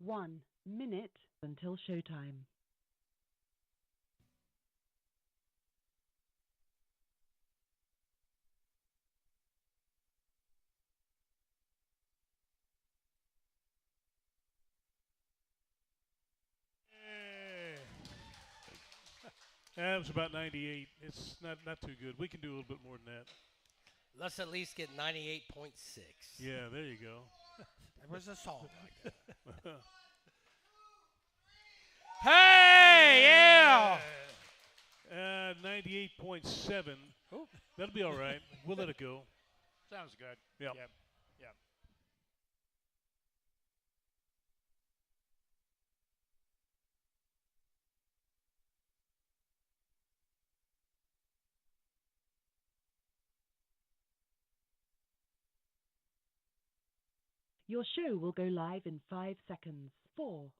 1 minute until showtime. That was about 98. It's not too good. We can do a little bit more than that. Let's at least get 98.6. Yeah, there you go. There was a song like that. Hey, yeah! 98.7. Ooh. That'll be all right. We'll let it go. Sounds good. Yep. Yep. Yep. Your show will go live in 5 seconds. 4,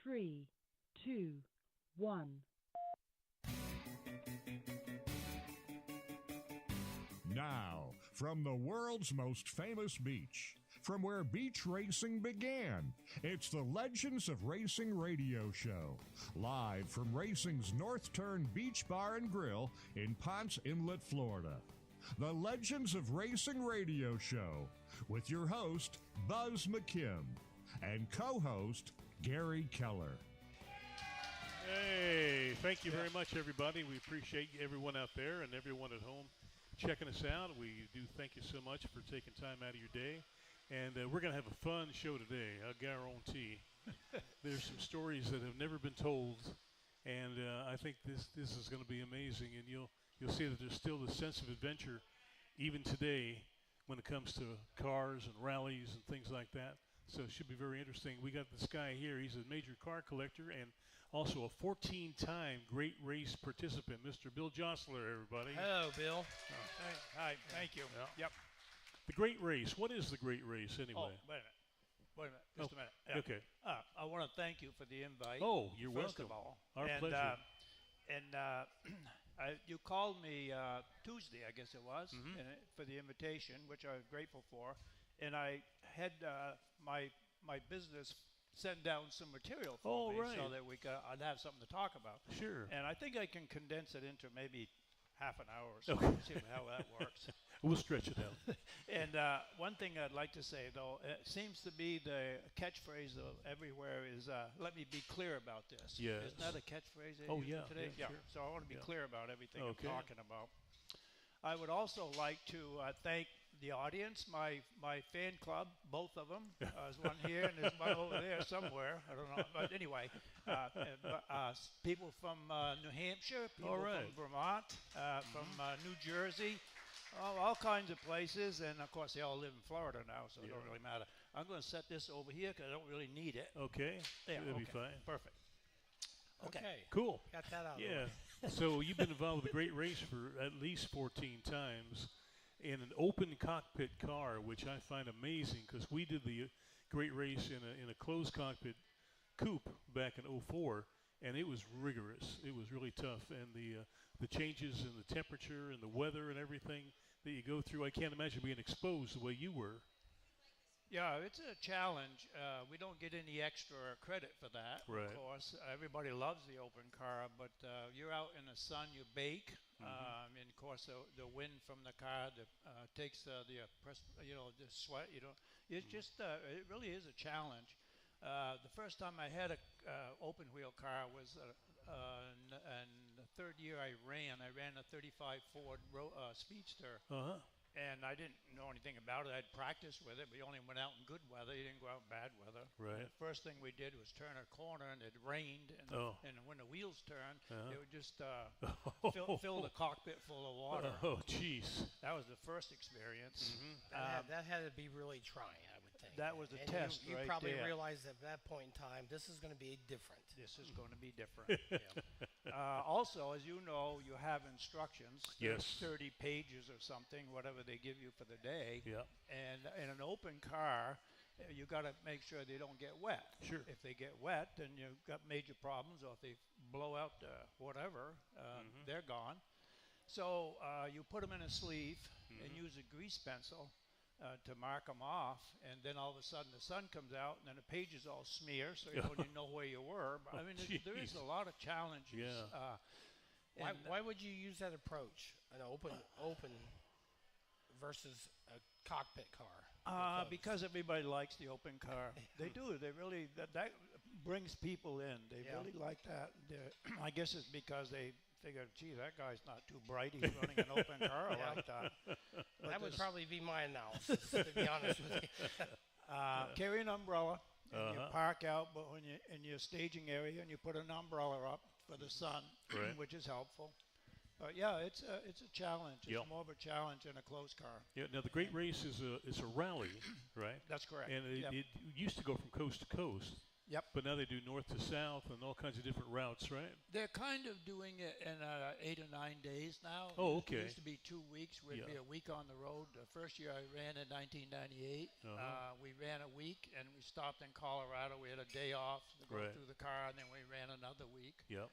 3, 2, 1. Now, from the world's most famous beach, from where beach racing began, it's the Legends of Racing radio show, live from racing's North Turn Beach Bar and Grill in Ponce Inlet, Florida. The Legends of Racing radio show with your host, Buzz McKim, and co-host, Gary Keller. Hey, thank you very much, everybody. We appreciate everyone out there and everyone at home checking us out. We do thank you so much for taking time out of your day. And we're going to have a fun show today, I guarantee. There's some stories that have never been told, and I think this is going to be amazing. And you'll see that there's still the sense of adventure even today when it comes to cars and rallies and things like that. So it should be very interesting. We got this guy here. He's a major car collector and also a 14-time Great Race participant, Mr. Bill Josler, everybody. Hello, Bill. Hi. Thank you. Yeah. Yep. The Great Race. What is the Great Race anyway? Oh, wait a minute. Just a minute. Yeah. Okay. I want to thank you for the invite. Oh, you're first welcome. of all. Our pleasure. You called me Tuesday, I guess it was, Mhm. for the invitation, which I'm grateful for. And I had my business send down some material for me so that I'd have something to talk about. Sure. And I think I can condense it into maybe half an hour or so. Okay. See how that works. We'll stretch it out. And one thing I'd like to say, though, it seems to be the catchphrase of everywhere is, let me be clear about this. Yes. Isn't that a catchphrase they Oh, use yeah, today? yeah, sure. So I want to be clear about everything Okay. I'm talking about. I would also like to thank the audience, my fan club, both of them. There's one here and there's one over there somewhere. I don't know. But anyway, people from New Hampshire, people All right. from Vermont, from New Jersey, all kinds of places. And, of course, they all live in Florida now, so it don't really matter. I'm going to set this over here because I don't really need it. Okay. Yeah, That'll be okay. fine. Perfect. Okay. Cool. Got that out of the Yeah. way. So you've been involved with the Great Race for at least 14 times in an open cockpit car, which I find amazing because we did the Great Race in a closed cockpit coupe back in '04, and it was rigorous. It was really tough, and the changes in the temperature and the weather and everything that you go through, I can't imagine being exposed the way you were. Yeah, it's a challenge. We don't get any extra credit for that, Right. of course. Everybody loves the open car, but you're out in the sun, you bake, and of course the wind from the car takes the sweat. It's just it really is a challenge. The first time I had a open wheel car was in the third year I ran a 35 Ford Speedster. Uh-huh. And I didn't know anything about it. I'd practiced with it. We only went out in good weather. You didn't go out in bad weather. Right. And the first thing we did was turn a corner, and it rained. And, and when the wheels turned, it would just fill the cockpit full of water. Oh, jeez. That was the first experience. That had to be really trying, I would think. That was a And test you right probably there. realized at that point in time, this is going to be different. This is going to be different. Also, as you know, you have instructions. Yes. 30 pages or something, whatever they give you for the day. Yeah. And in an open car, you got to make sure they don't get wet. Sure. If they get wet, then you've got major problems. Or if they blow out whatever, they're gone. So you put them in a sleeve and use a grease pencil to mark them off, and then all of a sudden the sun comes out, and then the pages all smear, so you don't even know where you were. But, I mean, there is a lot of challenges. Yeah. Why would you use that approach, an open versus a cockpit car? Because everybody likes the open car. They do. They really that brings people in. They really like that. I guess it's because they figure, gee, that guy's not too bright. He's running an open car like that. But that would probably be my analysis, to be honest with you. Carry an umbrella. And you park out, but when you're in your staging area, and you put an umbrella up for the sun, which is helpful. But yeah, it's a challenge. It's more of a challenge in a closed car. Yeah. Now the Great Race is a rally, right? That's correct. And it used to go from coast to coast. Yep. But now they do north to south and all kinds of different routes, right? They're kind of doing it in 8 or 9 days now. Oh, okay. It used to be 2 weeks. We'd be a week on the road. The first year I ran in 1998, we ran a week, and we stopped in Colorado. We had a day off to go through the car, and then we ran another week. Yep.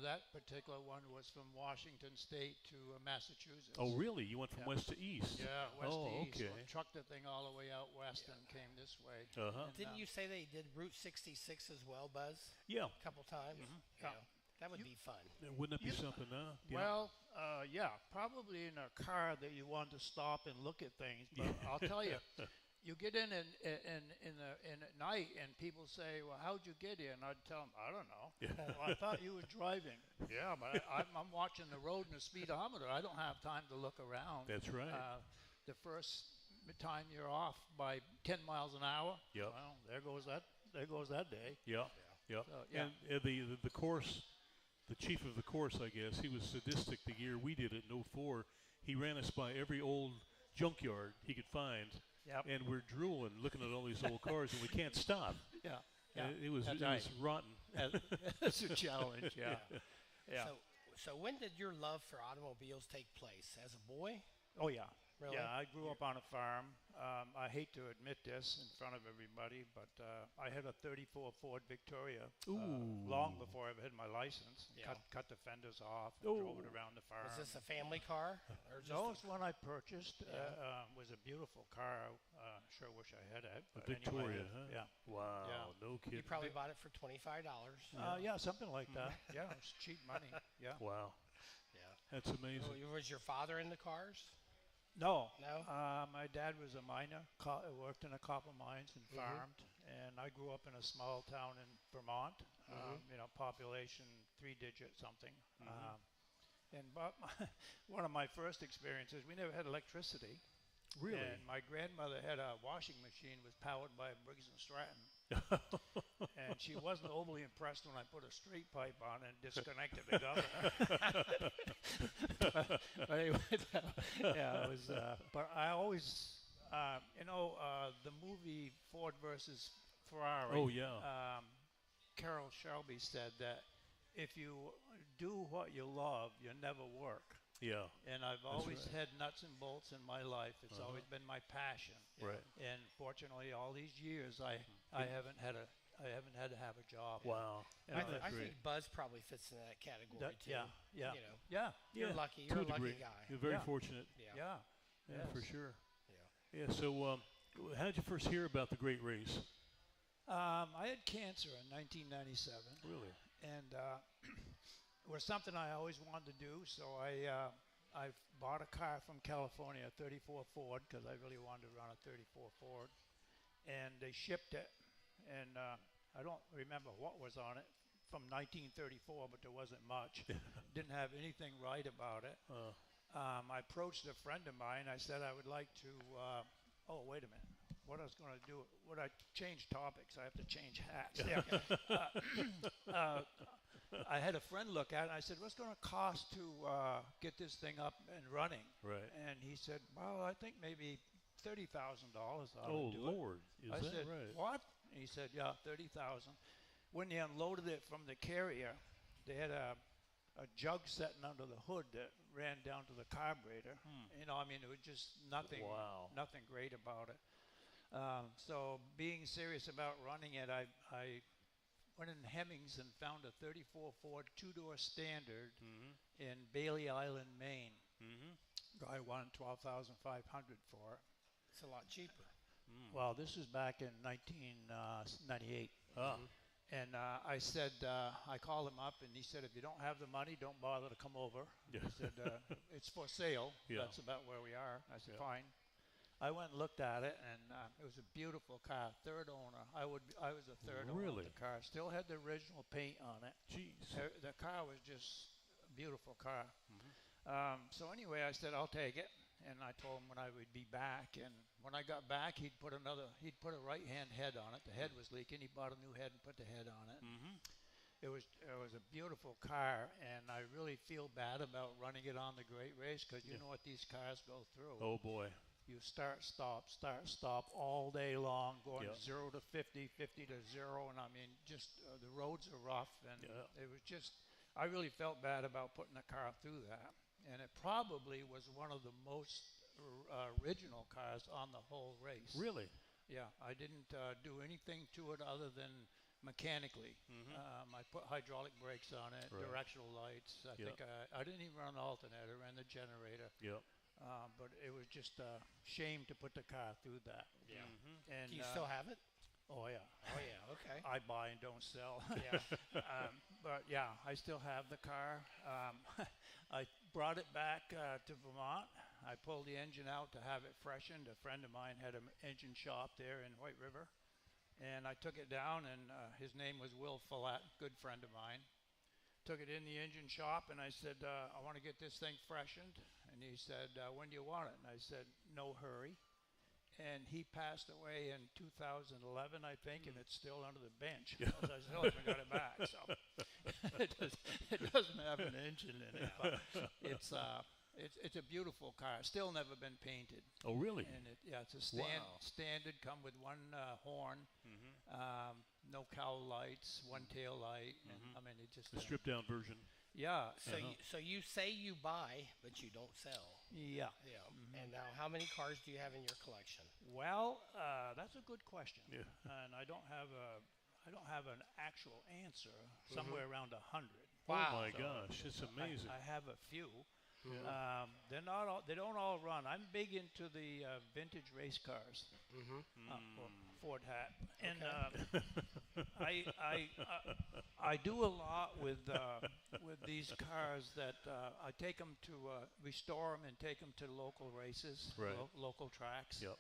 That particular one was from Washington State to Massachusetts. Oh, really? You went from west to east? Yeah, west to east. Okay. So trucked the thing all the way out west and came this way. Didn't you say they did Route 66 as well, Buzz? Yeah. A couple times? Yeah. That would be fun. Wouldn't that be something, huh? Yeah. Well, probably in a car that you want to stop and look at things. But I'll tell you, you get in at night, and people say, "Well, how'd you get here?" And I'd tell them, "I don't know." Well, I thought you were driving. Yeah, but I'm watching the road and the speedometer. I don't have time to look around. That's right. The first time you're off by 10 miles an hour. Yep. Well, there goes that day. Yeah. Yeah. So, And the course, the chief of the course, I guess, he was sadistic the year we did it in '04. He ran us by every old junkyard he could find. Yep. And we're drooling, looking at all these old cars, and we can't stop. Yeah. It was rotten. That's a challenge. Yeah. Yeah. So when did your love for automobiles take place? As a boy? Oh yeah. Really? Yeah, I grew up on a farm. I hate to admit this in front of everybody, but I had a '34 Ford Victoria long before I ever had my license. Yeah. Cut the fenders off, and drove it around the farm. Was this a family car? Or just No, it's one I purchased. Was a beautiful car. Sure wish I had it. A Victoria, huh? Yeah. Wow, Yeah. no kidding. You probably bought it for $25. Yeah, something like that. Yeah, it's cheap money. Yeah. Wow, Yeah. that's amazing. Was your father in the cars? No. No? My dad was a miner, worked in a copper mines and farmed, and I grew up in a small town in Vermont, population 3-digit something. But one of my first experiences, we never had electricity. Really? And my grandmother had a washing machine was powered by a Briggs and Stratton. And she wasn't overly impressed when I put a straight pipe on and disconnected the governor. But anyway, it was. But I always, the movie Ford versus Ferrari. Oh yeah. Carol Shelby said that if you do what you love, you never work. Yeah. And I've always had nuts and bolts in my life. It's always been my passion. Right. And fortunately, all these years, I haven't had to have a job. Wow. I think Buzz probably fits in that category too. Yeah. You know, Yeah. you're lucky. To You're a a lucky degree. guy. You're very Yeah. fortunate. Yeah. Yeah, for sure. Yeah. Yeah. So, how did you first hear about the Great Race? I had cancer in 1997. Really? And it was something I always wanted to do, so I bought a car from California, a '34 Ford, because I really wanted to run a '34 Ford, and they shipped it, and I don't remember what was on it from 1934, but there wasn't much. Didn't have anything right about it. I approached a friend of mine. I said I would like to. Oh, wait a minute. What I was going to do? Would I change topics? I have to change hats. I had a friend look at it, and I said, what's going to cost to get this thing up and running? Right. And he said, well, I think maybe $30,000 Oh, Lord. Is I that said, right? what? And he said, yeah, 30,000. When they unloaded it from the carrier, they had a jug sitting under the hood that ran down to the carburetor. It was just nothing, nothing great about it. So being serious about running it, I went in Hemmings and found a '34 Ford 2-door standard in Bailey Island, Maine. Guy wanted $12,500 for it. It's a lot cheaper. Well, this is back in 1998. And I said, I called him up, and he said, if you don't have the money, don't bother to come over. Yeah. He said, it's for sale. Yeah. That's about where we are. I said, Yeah. fine. I went and looked at it, and it was a beautiful car, third owner. I was the third owner Really? of the car. Still had the original paint on it. Jeez. The car was just a beautiful car. So anyway, I said, I'll take it. And I told him when I would be back. And when I got back, he'd put a right-hand head on it. The head was leaking. He bought a new head and put the head on it. It was a beautiful car, and I really feel bad about running it on the Great Race because you know what these cars go through. Oh boy. You start, stop all day long, going Yeah. 0 to 50, 50 to 0, and I mean, just the roads are rough, and it was just, I really felt bad about putting the car through that, and it probably was one of the most original cars on the whole race. Really? Yeah, I didn't do anything to it other than mechanically. I put hydraulic brakes on it, Right. directional lights. I think I didn't even run the alternator, ran the generator. Yep. But it was just a shame to put the car through that. Yeah. And Do you still have it? Oh yeah. Oh yeah. Okay. I buy and don't sell. Yeah. But yeah, I still have the car. I brought it back to Vermont. I pulled the engine out to have it freshened. A friend of mine had an engine shop there in White River, and I took it down. And his name was Will Follett, good friend of mine. Took it in the engine shop, and I said, I want to get this thing freshened. And he said, when do you want it? And I said, no hurry. And he passed away in 2011, I think, and it's still under the bench. I still haven't got it back. So it doesn't have an engine in it, but it's a beautiful car. Still never been painted. Oh, really? And it's a Wow. standard, come with one horn, no cowl lights, one tail light. And, I mean, it just The stripped down version. yeah. So you say you buy, but you don't sell. Yeah. Yeah. And now, how many cars do you have in your collection? Well, that's a good question. Yeah. And I don't have an actual answer. Somewhere around 100. Wow. Oh my So- gosh, it's amazing. I have a few. Yeah. They're not all. They don't all run. I'm big into the vintage race cars. Ford hat. And I do a lot with these cars that I take them to restore them and take them to local races, Right. local tracks. Yep.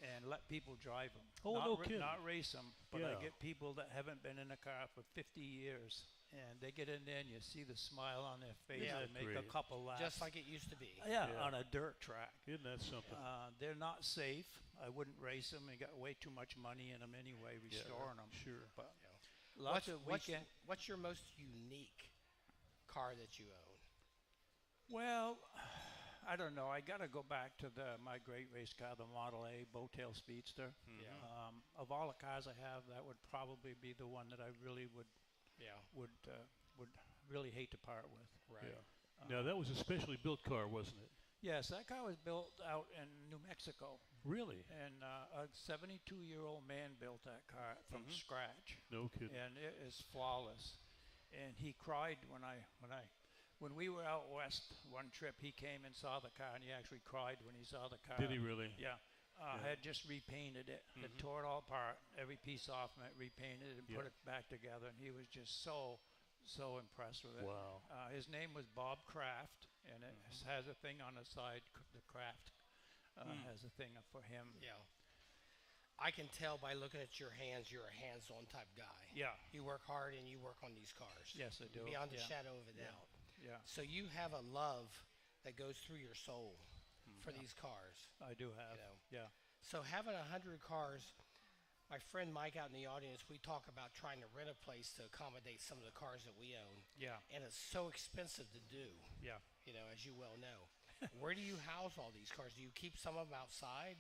And let people drive them. Oh, not no kidding. Not race them, but Yeah. I get people that haven't been in a car for 50 years, and they get in there and you see the smile on their face. Yeah. They make Great. a couple laps. Just like it used to be. Yeah, Yeah. on a dirt track. Isn't that something? They're not safe. I wouldn't race them. You got way too much money in them anyway, restoring them. Sure. But lots of weekend. What's your most unique car that you own? Well, I don't know. I got to go back to my great race car, the Model A Bowtail Speedster. Yeah. Of all the cars I have, that would probably be the one that I really would Yeah. really hate to part with. Right. Yeah. Now that was a specially built car, wasn't it? Yes, that car was built out in New Mexico, Really? and a 72-year-old man built that car from scratch, No kidding. and it is flawless. And he cried when we were out west one trip. He came and saw the car, and he actually cried when he saw the car. Did he really? Yeah. I had just repainted it. Had tore it all apart, every piece off from it, repainted it, and put it back together. And he was just so impressed with it. Wow. His name was Bob Kraft, and it has a thing on the side. The Kraft has a thing for him. Yeah. I can tell by looking at your hands, you're a hands-on type guy. Yeah. You work hard and you work on these cars. Yes, I do. Beyond a Yeah. shadow of a doubt. Yeah, So you have a love that goes through your soul for these cars. I do have. You know. Yeah. So having 100 cars, my friend Mike out in the audience, we talk about trying to rent a place to accommodate some of the cars that we own. Yeah. And it's so expensive to do, Yeah. you know, as you well know. Where do you house all these cars? Do you keep some of them outside?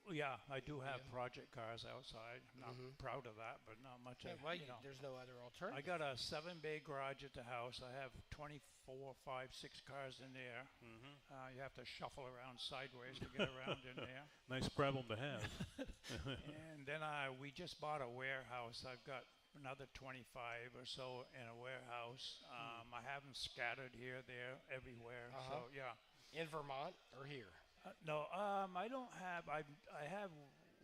Yeah, I do have project cars outside. I'm not proud of that, but not much. Well, you know. there's no other I alternative. got a 7-bay garage at the house. I have 24, 5, 6 cars in there. You have to shuffle around sideways to get around in there. Nice problem to have. And then we just bought a warehouse. I've got another 25 or so in a warehouse. I have them scattered here, there, everywhere. So, yeah. In Vermont or here? No, I don't have. I have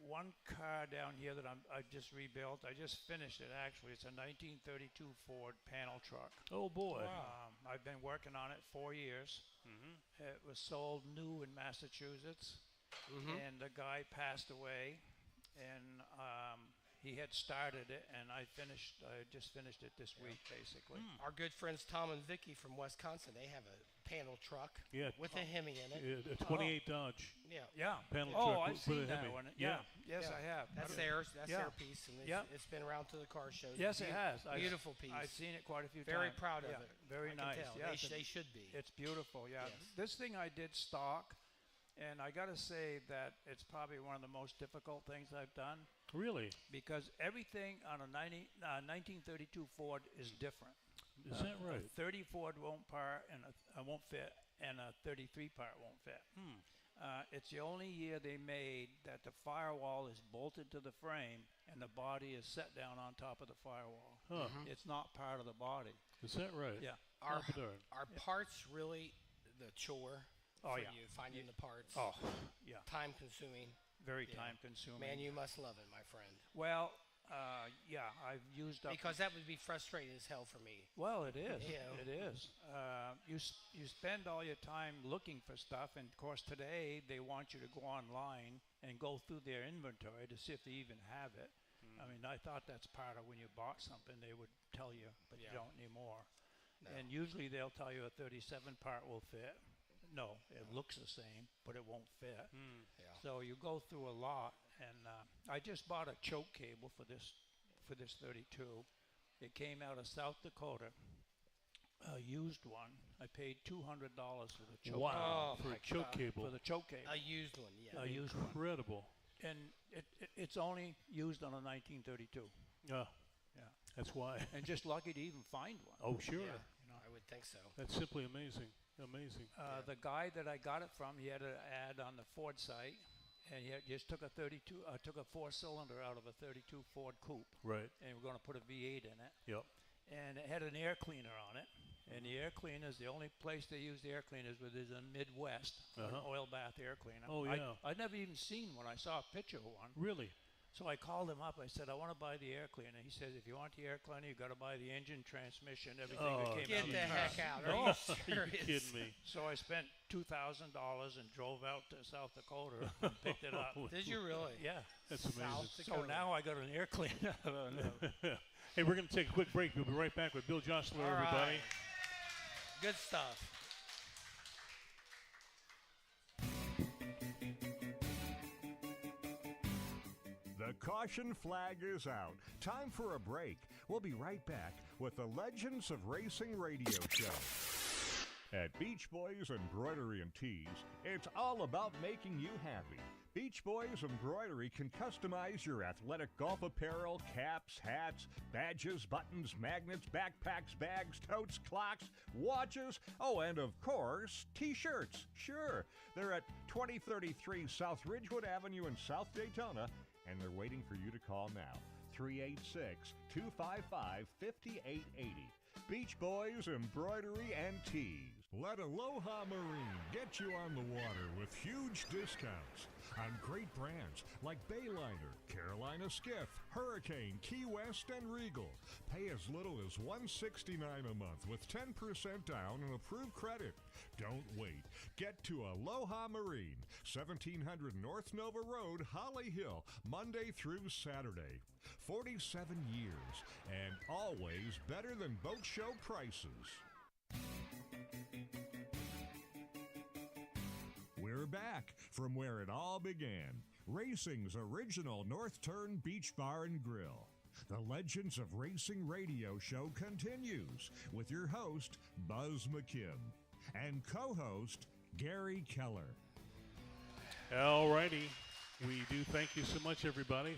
one car down here that I just rebuilt. I just finished it actually. It's a 1932 Ford panel truck. Oh boy. Wow. I've been working on it 4 years. Mm-hmm. It was sold new in Massachusetts, and the guy passed away, and he had started it, and I just finished it this week, basically. Our good friends Tom and Vicky from Wisconsin, they have a panel truck Yeah. with a Hemi in it. A 28 Dodge Yeah. Yeah. panel Oh, truck I've with seen a that Hemi. one. Yeah. Yes, Yeah. I have. That's theirs. That's Yeah. their piece, and it's been around to the car shows. Yes, it has. Beautiful piece. I've seen it quite a few Very times. proud of Yeah, it. Very I nice. Can tell. Yeah, They should be. It's beautiful. Yeah. Yes. This thing I did stock, and I got to say that it's probably one of the most difficult things I've done Really? because everything on a 1932 Ford is different. Is that right? A 30 Ford won't part and won't fit, and a 33 part won't fit. It's the only year they made that the firewall is bolted to the frame and the body is set down on top of the firewall. Huh. It's not part of the body. Is that right? Yeah. Our Oh, darn. parts really the chore Oh, for yeah. you finding the parts. Oh, yeah. Time consuming. Very Yeah. time consuming. Man, you must love it, my friend. Well, yeah, I've used up. Because that would be frustrating as hell for me. Well, it is. Yeah. It is. You spend all your time looking for stuff, and of course today they want you to go online and go through their inventory to see if they even have it. I mean, I thought that's part of when you bought something they would tell you, but you Yeah. don't anymore. No. And usually they'll tell you a 37 part will fit. No, it looks the same, but it won't fit. Yeah. So you go through a lot, and I just bought a choke cable for this 32. It came out of South Dakota, a used one. I paid $200 for the choke Wow. Oh, For my a choke God. cable. for the choke cable, A used one, yeah. a used one, Incredible. and it's only used on a 1932. Yeah. Yeah, That's why. and just lucky to even find one. Oh, sure. Yeah, I would think so. That's simply amazing. Amazing. The guy that I got it from, he had an ad on the Ford site, and he just took a 32, took a 4-cylinder out of a 32 Ford Coupe, Right. and we're going to put a V8 in it. Yep. And it had an air cleaner on it. And the air cleaner is the only place they use the air cleaners with is in Midwest, an oil bath air cleaner. Oh, yeah. I'd never even seen one. I saw a picture of one. Really? So I called him up. I said, I want to buy the air cleaner. He says, if you want the air cleaner, you got to buy the engine, transmission, everything Oh, that came out Get of the the car. heck out. Are Oh, you you're serious? kidding me. So I spent $2,000 and drove out to South Dakota and picked it up. Did you really? Yeah. That's amazing. South So Dakota. now I got an air cleaner. Hey, we're going to take a quick break. We'll be right back with Bill Josler, All everybody. right. Good stuff. The caution flag is out. Time for a break. We'll be right back with the Legends of Racing radio show. At Beach Boys Embroidery and Tees, it's all about making you happy. Beach Boys Embroidery can customize your athletic golf apparel, caps, hats, badges, buttons, magnets, backpacks, bags, totes, clocks, watches, oh, and of course, T-shirts. Sure, they're at 2033 South Ridgewood Avenue in South Daytona, and they're waiting for you to call now. 386-255-5880. Beach Boys Embroidery and Tees. Let Aloha Marine get you on the water with huge discounts on great brands like Bayliner, Carolina Skiff, Hurricane, Key West, and Regal. Pay as little as $169 a month with 10% down and approved credit. Don't wait. Get to Aloha Marine, 1700 North Nova Road, Holly Hill, Monday through Saturday. 47 years and always better than boat show prices. We're back from where it all began. Racing's original North Turn Beach Bar and Grill. The Legends of Racing radio show continues with your host, Buzz McKim, and co-host, Gary Keller. All righty. We do thank you so much, everybody.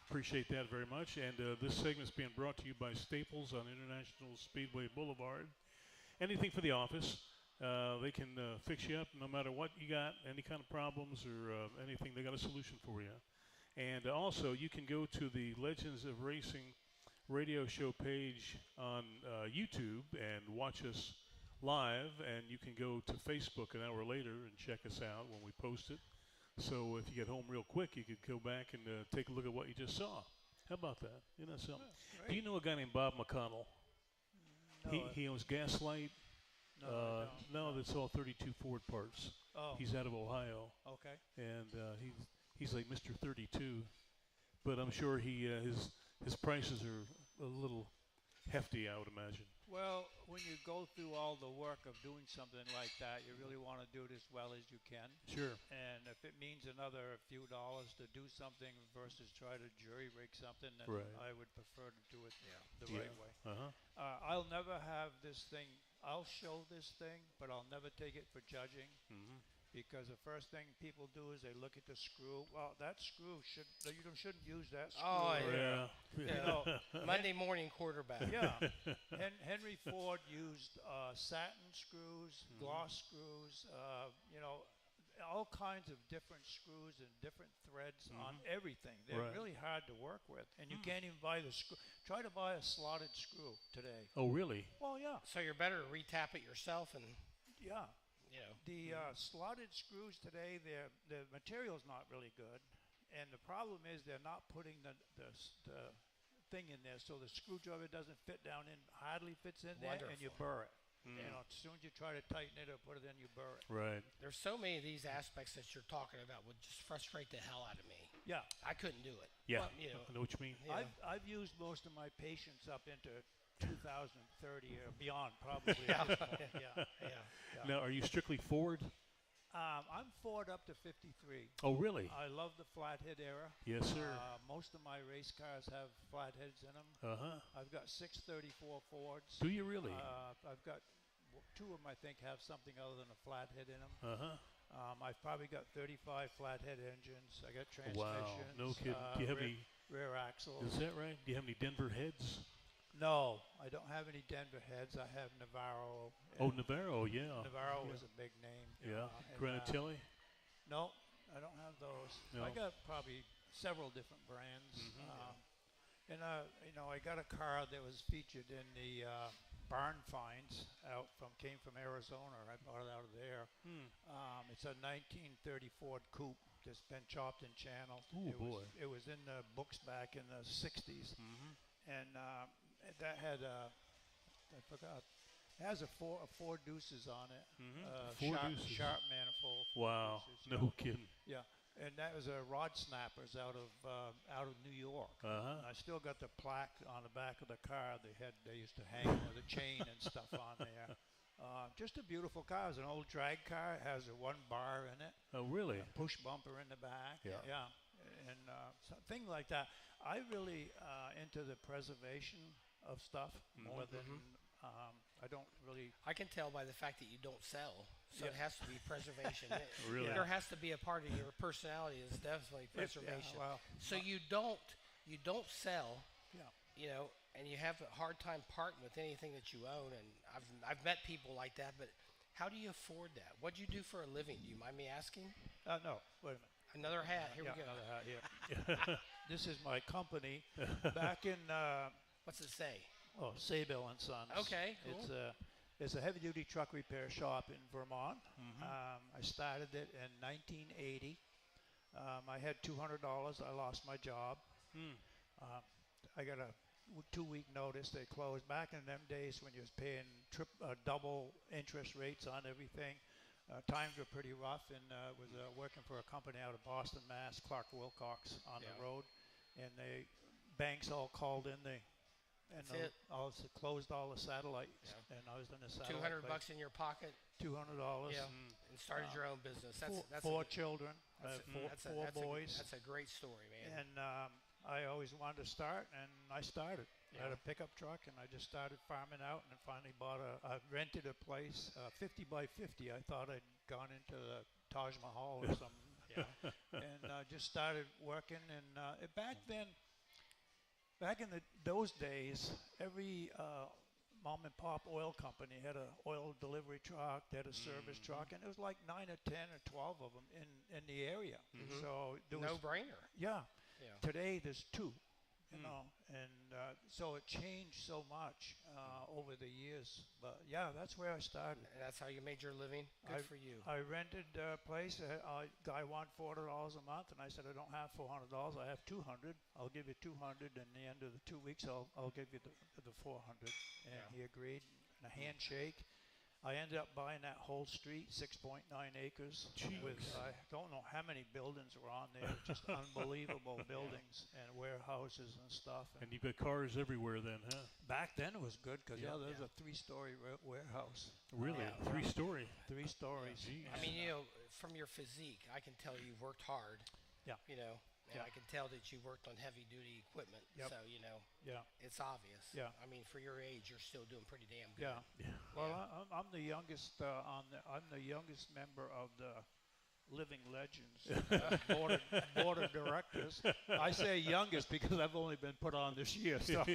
Appreciate that very much. And this segment's being brought to you by Staples on International Speedway Boulevard. Anything for the office. They can fix you up no matter what you got, any kind of problems or anything. They got a solution for you. And also, you can go to the Legends of Racing radio show page on YouTube and watch us live, and you can go to Facebook an hour later and check us out when we post it. So if you get home real quick, you could go back and take a look at what you just saw. How about that? Isn't that something? Do you know a guy named Bob McConnell? No, He owns Gaslight. no, I don't. No, that's all 32 Ford parts. Oh, He's out of Ohio, okay. and he's like Mr. 32. But I'm sure his prices are a little hefty, I would imagine. Well, when you go through all the work of doing something like that, you really want to do it as well as you can. Sure. And if it means another few dollars to do something versus try to jury rig something, then Right. I would prefer to do it the Yeah. right way. Uh-huh. I'll never have this thing. I'll show this thing, but I'll never take it for judging. Mm-hmm. Because the first thing people do is they look at the screw. Well, that screw shouldn't use that screw. Oh, Yeah. You know, Monday morning quarterback. yeah. Henry Ford used satin screws, gloss screws, all kinds of different screws and different threads on everything. They're Right. really hard to work with, and you can't even buy the screw. Try to buy a slotted screw today. Oh, really? Well, yeah, So you're better to retap it yourself and, yeah. you know. The slotted screws today, the material's not really good, and the problem is they're not putting the thing in there, so the screwdriver doesn't fit down in, hardly fits in there, and you Wonderful. burr it. You know, as soon as you try to tighten it or put it in, you burr it. Right. There's so many of these aspects that you're talking about would just frustrate the hell out of me. Yeah, I couldn't do it. Yeah. Well, you know, I know what you mean. Yeah. I've used most of my patience up into 2030 or beyond, probably. Yeah. At this point. Yeah. yeah. Now, are you strictly Ford? I'm Ford up to 53. Oh, really? I love the flathead era. Yes, sir. Most of my race cars have flatheads in them. Uh-huh. I've got 634 Fords. Do you really? I've got two of them, I think, have something other than a flathead in them. Uh-huh. I've probably got 35 flathead engines. I got transmissions. Wow. No kidding. Do you have any? rear axles? Is that right? Do you have any Denver heads? No, I don't have any Denver heads. I have Navarro. Oh, Navarro, yeah. Navarro was a big name. Yeah. and, Granatelli? no, I don't have those. No. I got probably several different brands. I got a car that was featured in the barn finds came from Arizona. I bought it out of there. It's a 1930 Ford Coupe that's been chopped and channeled. Ooh, boy. It was in the books back in the 60s. And that had I forgot. It has a four deuces on it. Four deuces. Sharp manifold. Wow. Deuces, No kidding. Yeah, and that was a Rod Snappers out of New York. Uh-huh. And I still got the plaque on the back of the car. They used to hang the chain and stuff on there. Just a beautiful car. It's an old drag car. It has a one bar in it. Oh, really? A push bumper in the back. Yeah. Yeah. And things like that. I really into the preservation of stuff more than I don't really. I can tell by the fact that you don't sell, so it Yeah. has to be preservation. Really? There has to be a part of your personality is definitely preservation. Yeah, well, so you don't sell, yeah. And you have a hard time parting with anything that you own. And I've met people like that, but how do you afford that? What do you do for a living? Do you mind me asking? No, wait a minute. Another hat. Here Yeah, we go. another hat, yeah. This is my company. Back in What's it say? Sable and Sons. Okay, cool. It's a heavy-duty truck repair shop in Vermont. I started it in 1980. I had $200. I lost my job. I got a 2-week notice. They closed. Back in them days when you was paying double interest rates on everything, times were pretty rough. And was working for a company out of Boston, Mass, Clark Wilcox on the road, and the banks all called in. Also closed all the satellites, and I was in the satellite. $200 in your pocket. $200. Yeah. And started your own business. That's four children, that's four boys. That's a great story, man. And I always wanted to start, and I started. I had a pickup truck, and I just started farming out, and finally I rented a place, 50 by 50. I thought I'd gone into the Taj Mahal or something. And just started working. And back in those days, every mom and pop oil company had an oil delivery truck, they had a service truck, and there was like 9 or 10 or 12 of them in the area. So there was No brainer. yeah. Yeah. Today there's 2 you know, and so it changed so much over the years. But yeah, that's where I started. And that's how you made your living? Good for you. I rented a place. A guy wanted $400 a month, and I said, I don't have $400. I have $200. I'll give you $200, and the end of the 2 weeks, I'll give you the $400. And he agreed. And a handshake. I ended up buying that whole street, 6.9 acres. With I don't know how many buildings were on there, just unbelievable buildings and warehouses and stuff. And you've got cars everywhere then, huh? Back then it was good because there's a 3-story warehouse. Really? 3-story? 3 stories. I mean, from your physique, I can tell you worked hard. Yeah. And I can tell that you worked on heavy-duty equipment. Yep. So, it's obvious. Yeah. I mean, for your age, you're still doing pretty damn good. Yeah. Well, I'm the youngest I'm the youngest member of the Living Legends board of directors. I say youngest because I've only been put on this year, so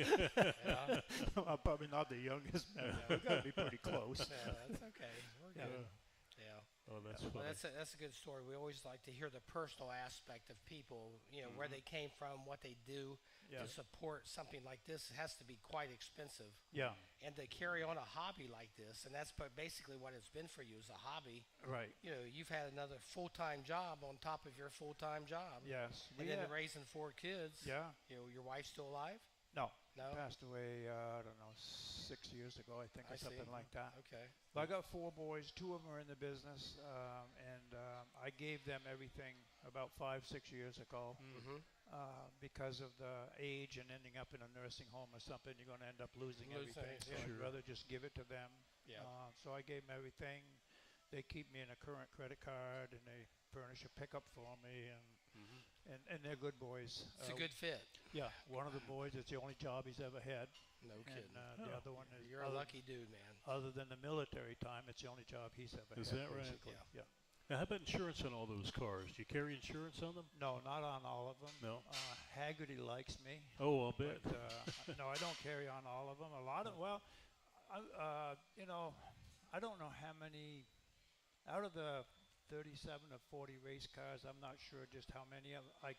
I'm probably not the youngest member. We've got to be pretty close. Yeah, that's okay. We're good. Yeah. Oh, that's Well, funny. that's a good story. We always like to hear the personal aspect of people, where they came from, what they do to support something like this. It has to be quite expensive. Yeah. And to carry on a hobby like this, and that's basically what it's been for you, is a hobby. Right. You've had another full-time job on top of your full-time job. Yes. And then raising 4 kids. Yeah. Your wife's still alive? No. No? Passed away, I don't know, 6 years ago, I think, or something like that. Okay. But I got 4 boys. 2 of them are in the business, and I gave them everything about 5-6 years ago. Because of the age and ending up in a nursing home or something, you're going to end up losing everything. So I'd rather just give it to them. Yeah. So I gave them everything. They keep me in a current credit card, and they furnish a pickup for me, and they're good boys. It's a good fit. Yeah, one of the boys, it's the only job he's ever had. No kidding. And the other one is... You're a lucky dude, man. Other than the military time, it's the only job he's ever had. Is that right? Basically. Yeah. Now, how about insurance on all those cars? Do you carry insurance on them? No, not on all of them. No. Haggerty likes me. Oh, I'll bet. But, no, I don't carry on all of them. A lot of, I don't know how many, out of the 37 or 40 race cars, I'm not sure just how many of I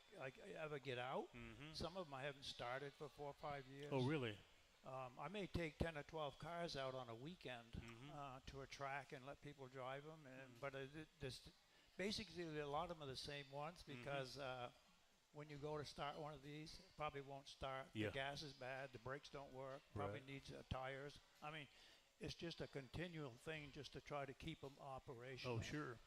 ever get out. Some of them I haven't started for 4 or 5 years. Oh, really? I may take 10 or 12 cars out on a weekend to a track and let people drive them. But basically, a lot of them are the same ones because when you go to start one of these, it probably won't start. Yeah. The gas is bad. The brakes don't work. Probably needs tires. I mean, it's just a continual thing just to try to keep them operational. Oh, sure.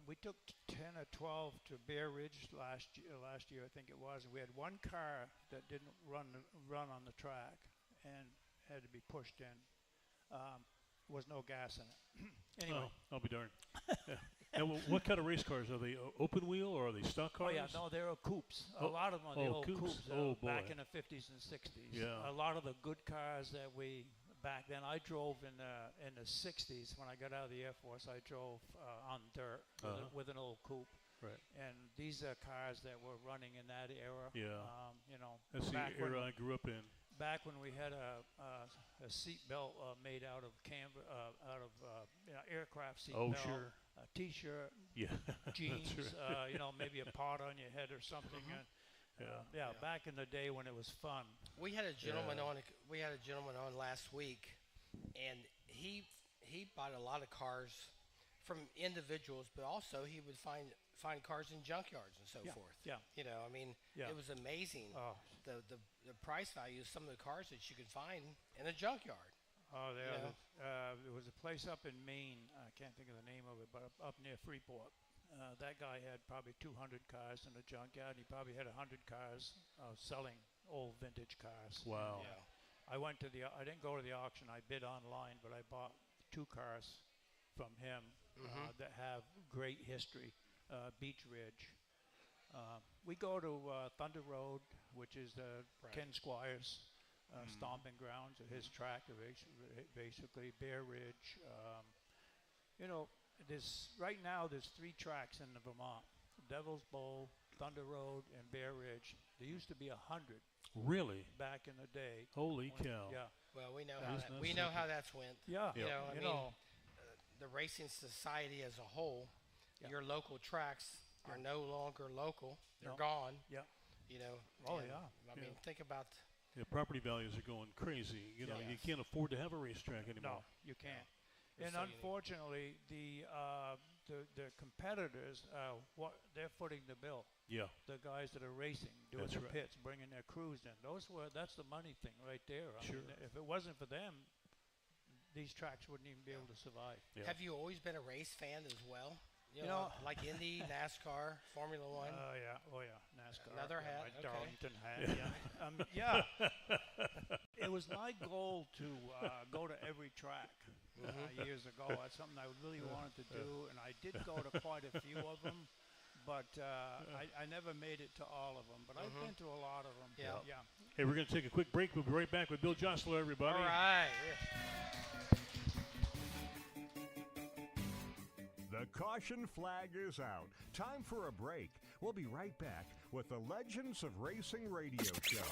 We took 10 or 12 to Bear Ridge last year, I think it was, and we had one car that didn't run on the track and had to be pushed in. Was no gas in it. Anyway. Oh, I'll be darned. And what kind of race cars are they? Open wheel or are they stock cars? Oh yeah, no, they're coupes. A lot of them are the old coupes. Back in the 50s and 60s. Yeah. A lot of the good cars that we back then. I drove in the 60s when I got out of the Air Force. I drove on dirt with an old coupe. Right. And these are cars that were running in that era. Yeah. That's the era I grew up in. Back when we had a seat belt made out of aircraft seat belt. Oh, sure. A T-shirt. Yeah. Jeans. Right. Maybe a pot on your head or something. Back in the day when it was fun. We had a gentleman on. We had a gentleman on last week, and he bought a lot of cars from individuals, but also he would find cars in junkyards and so forth. Yeah. It was amazing. The price value of some of the cars that you could find in a junkyard. Oh, there was a place up in Maine. I can't think of the name of it, but up near Freeport. That guy had probably 200 cars in a junkyard. He probably had 100 cars selling old vintage cars. Wow. Yeah. I didn't go to the auction. I bid online, but I bought 2 cars from him that have great history. Beach Ridge. We go to Thunder Road, which is Ken Squire's stomping grounds, his track, basically Bear Ridge. Right now there's 3 tracks in Vermont: Devil's Bowl, Thunder Road, and Bear Ridge. There used to be 100. Really? Back in the day. Holy cow! Yeah. Well, we know how that's went. Yeah. The racing society as a whole, your local tracks are no longer local. They're gone. Yeah. You know. Oh, and, yeah. I mean, think about. Yeah, property values are going crazy. You know, you can't afford to have a racetrack anymore. No, you can't. They're And so unique. unfortunately, the competitors, they're footing the bill. Yeah. The guys that are racing, doing That's their right. pits, bringing their crews in. That's the money thing right there. I Sure. mean, if it wasn't for them, these tracks wouldn't even be able to survive. Yeah. Have you always been a race fan as well? You know, like Indy, NASCAR, Formula One. Oh yeah, NASCAR. Another yeah, hat, my okay. Darlington hat. Yeah, It was my goal to go to every track years ago. That's something I really wanted to do, and I did go to quite a few of them, but I never made it to all of them. But I've been to a lot of them. Yeah. Hey, we're going to take a quick break. We'll be right back with Bill Josler, everybody. All right. The caution flag is out. Time for a break. We'll be right back with the Legends of Racing radio show.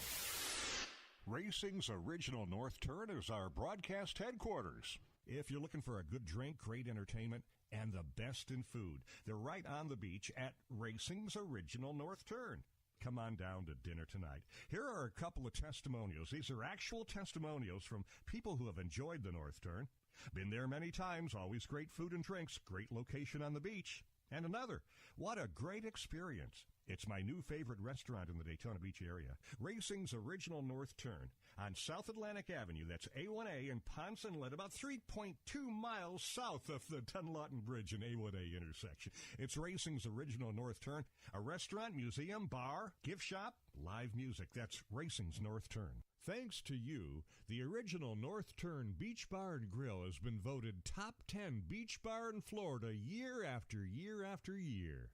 Racing's original North Turn is our broadcast headquarters. If you're looking for a good drink, great entertainment, and the best in food, they're right on the beach at Racing's original North Turn. Come on down to dinner tonight. Here are a couple of testimonials. These are actual testimonials from people who have enjoyed the North Turn. Been there many times, always great food and drinks, great location on the beach. And another, what a great experience. It's my new favorite restaurant in the Daytona Beach area, Racing's Original North Turn on South Atlantic Avenue. That's A1A and Ponce Inlet, about 3.2 miles south of the Dunlawton Bridge and A1A intersection. It's Racing's Original North Turn, a restaurant, museum, bar, gift shop, live music. That's Racing's North Turn. Thanks to you, the original North Turn Beach Bar and Grill has been voted top 10 beach bar in Florida year after year after year.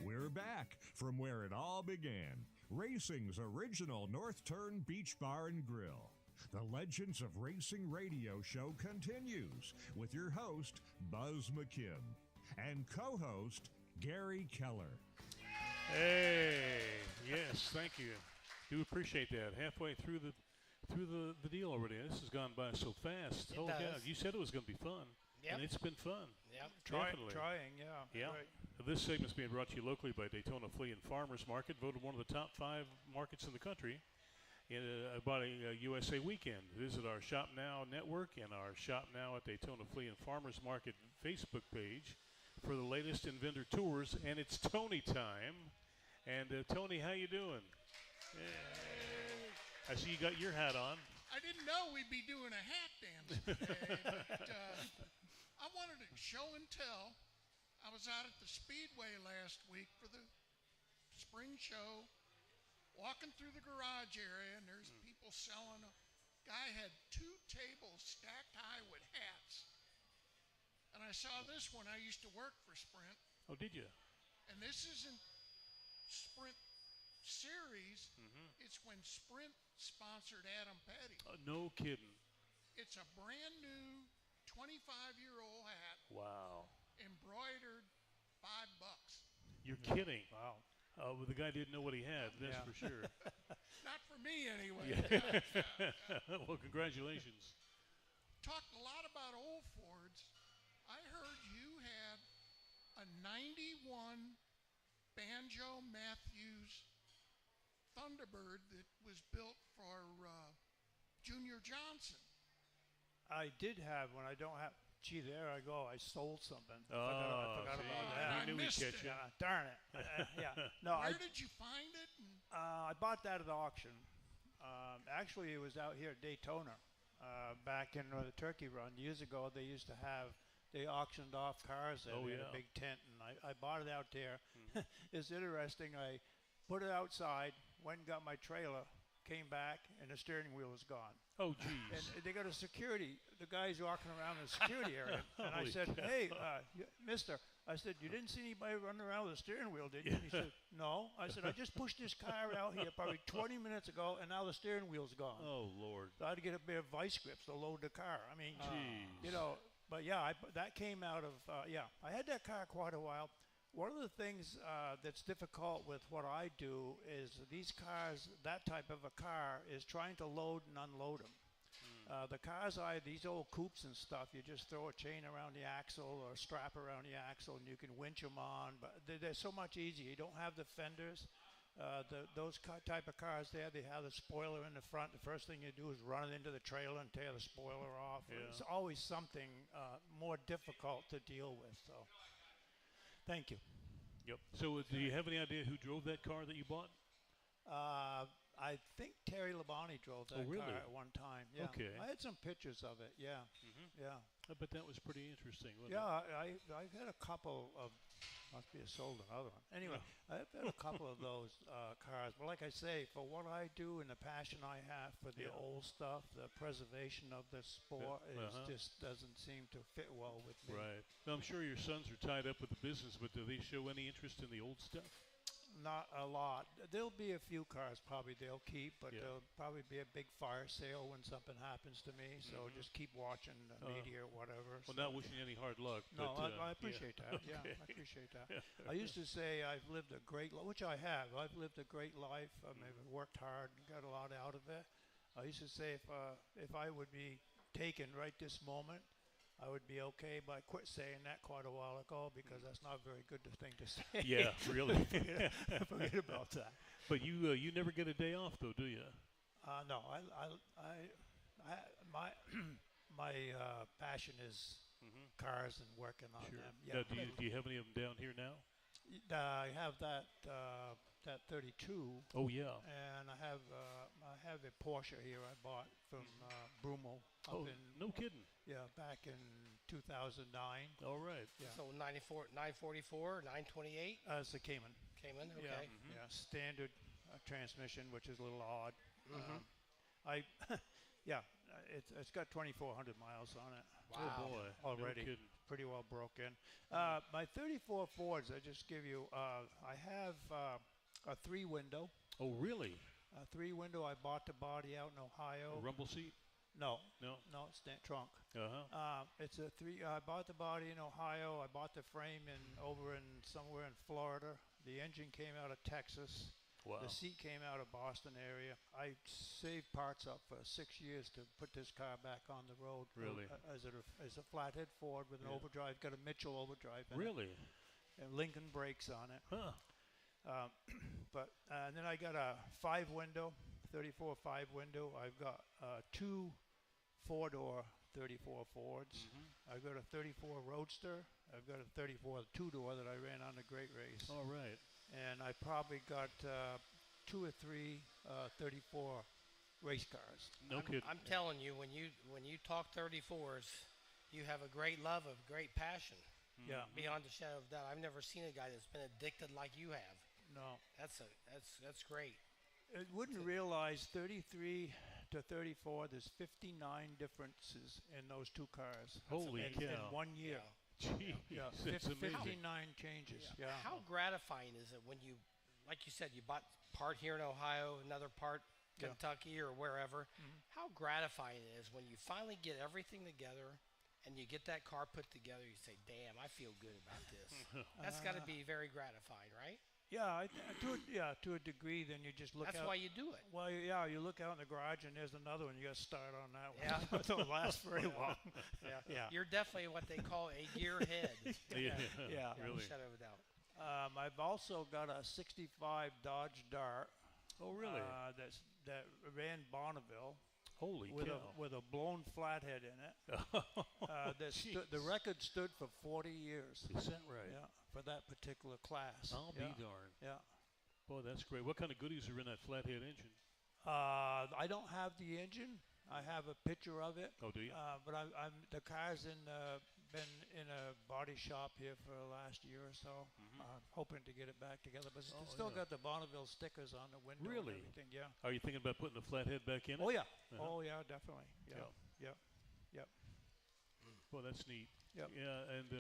We're back from where it all began. Racing's original North Turn Beach Bar and Grill. The Legends of Racing radio show continues with your host, Buzz McKim, and co-host, Gary Keller. Hey, yes, thank you. Do appreciate that. Halfway through the deal already. This has gone by so fast. It Oh, does. yeah. You said it was going to be fun. Yep. And it's been fun. Yep. Definitely. Trying, yeah. Yeah. Right. This segment's being brought to you locally by Daytona Flea and Farmers Market, voted one of the top 5 markets in the country about a USA weekend. Visit our Shop Now network and our Shop Now at Daytona Flea and Farmers Market Facebook page for the latest in vendor tours. And it's Tony time. And Tony, how you doing? I see you got your hat on. I didn't know we'd be doing a hat dance today, but I wanted to show and tell. I was out at the Speedway last week for the spring show, walking through the garage area, and there's people selling. A guy had 2 tables stacked high with hats. And I saw this one. I used to work for Sprint. Oh, did you? And this isn't Sprint Series. It's when Sprint sponsored Adam Petty. No kidding. It's a brand new 25-year-old hat, Wow. embroidered, $5. You're kidding. Wow. Well, the guy didn't know what he had, that's Yeah. for sure. Not for me anyway. Well, congratulations. Talked a lot about old Fords. I heard you had a 91 Banjo Matthews Thunderbird that was built for Junior Johnson. I did have one. I don't have. Gee, there I go. I sold something. I Oh, forgot see, about I that. we knew we'd missed catch it. you. Darn it. Yeah. No, Where did you find it? I bought that at auction. Actually, it was out here at Daytona back in the Turkey Run. Years ago, they auctioned off cars there. Oh, They had yeah. a big tent, and I bought it out there. It's interesting. I put it outside, went and got my trailer, came back, and the steering wheel was gone. Oh, geez. And they got a security, the guy's walking around in the security area. And I Holy said, cow. hey, mister, I said, you didn't see anybody running around with a steering wheel, did you? And he said, no. I said, I just pushed this car out here probably 20 minutes ago, and now the steering wheel's gone. Oh, Lord. So I had to get a pair of vice grips to load the car. I mean, Jeez. you know, but yeah, that came out of, I had that car quite a while. One of the things that's difficult with what I do is these cars, that type of a car, is trying to load and unload them. The cars these old coupes and stuff, you just throw a chain around the axle or a strap around the axle and you can winch them on, but they're so much easier. You don't have the fenders. Those type of cars there, they have the spoiler in the front. The first thing you do is run it into the trailer and tear the spoiler off. Yeah. It's always something more difficult to deal with. So, thank you. Yep. So do you have any idea who drove that car that you bought? I think Terry Labonte drove that really? car at one time. Yeah. Okay. I had some pictures of it. Yeah. Yeah. I bet that was pretty interesting, wasn't Yeah, I've had a couple of, must be a sold another one. Anyway, I've had a couple of those cars. But like I say, for what I do and the passion I have for the old stuff, the preservation of the sport just doesn't seem to fit well with me. Right. Now, I'm sure your sons are tied up with the business, but do they show any interest in the old stuff? Not a lot. There'll be a few cars probably they'll keep, but there'll probably be a big fire sale when something happens to me. So just keep watching the media or whatever. Well, not wishing you any hard luck. No, but, I appreciate that. Okay. Yeah, I appreciate that. I used to say I've lived a great life, which I have. I've lived a great life. I mean, I've worked hard and got a lot out of it. I used to say if I would be taken right this moment, I would be okay, but I quit saying that quite a while ago because that's not a very good thing to say. Yeah, really. Forget about that. But you never get a day off, though, do you? No, my passion is cars and working on them. Now, do you have any of them down here now? I have that 32. Oh yeah. And I have a Porsche here I bought from Brummel. No kidding. Yeah, back in 2009. All right. Yeah. So 94, 944, 928? It's a Cayman. Cayman, okay. Yeah, standard transmission, which is a little odd. It's got 2,400 miles on it. Wow. Oh boy. Already. No kidding. Pretty well broken. My 34 Fords, I just give you, I have a 3-window. Oh really? A 3-window. I bought the body out in Ohio. A rumble seat? No, it's trunk. It's a 3. I bought the body in Ohio. I bought the frame over in somewhere in Florida. The engine came out of Texas. Wow. The seat came out of Boston area. I saved parts up for 6 years to put this car back on the road. Really? As a flathead Ford with an overdrive. Got a Mitchell overdrive in Really? it. And Lincoln brakes on it. Huh. And then I got a 5-window, 34 5-window. I've got 2 4-door 34 Fords. I've got a 34 Roadster. I've got a 34 2-door that I ran on the Great Race. All right. And I probably got 2 or 3 34 race cars. No kidding. I'm telling you, when you talk 34s, you have a great love, a great passion. Yeah. Beyond a shadow of a doubt. I've never seen a guy that's been addicted like you have. No. That's great. I wouldn't realize 33 to 34, there's 59 differences in those 2 cars. Holy in cow. 1 year. Gee, Yeah, that's amazing. 59 changes. Yeah. How gratifying is it when you, like you said, you bought part here in Ohio, another part Kentucky or wherever. How gratifying it is when you finally get everything together and you get that car put together. You say, "Damn, I feel good about this." That's got to be very gratifying, right? Yeah, to a degree. Then you just look. That's out. why you do it. Well, yeah, you look out in the garage and there's another one. You got to start on that one. Yeah. It don't last very long. Yeah. You're definitely what they call a gearhead. Yeah. Yeah. Really. Shadow of a doubt. I've also got a '65 Dodge Dart. Oh really? That ran Bonneville. Holy with cow. with a blown flathead in it. The record stood for 40 years. Is that right? Yeah, for that particular class. I'll be darned. Yeah. Boy, that's great. What kind of goodies are in that flathead engine? I don't have the engine. I have a picture of it. Oh, do you? But the car's been in a body shop here for the last year or so. Hoping to get it back together, but still got the Bonneville stickers on the window. Really? And everything. Yeah. Are you thinking about putting the flathead back in it? Oh yeah. Oh yeah, definitely. Yeah. Well, that's neat. Yep. Yeah, and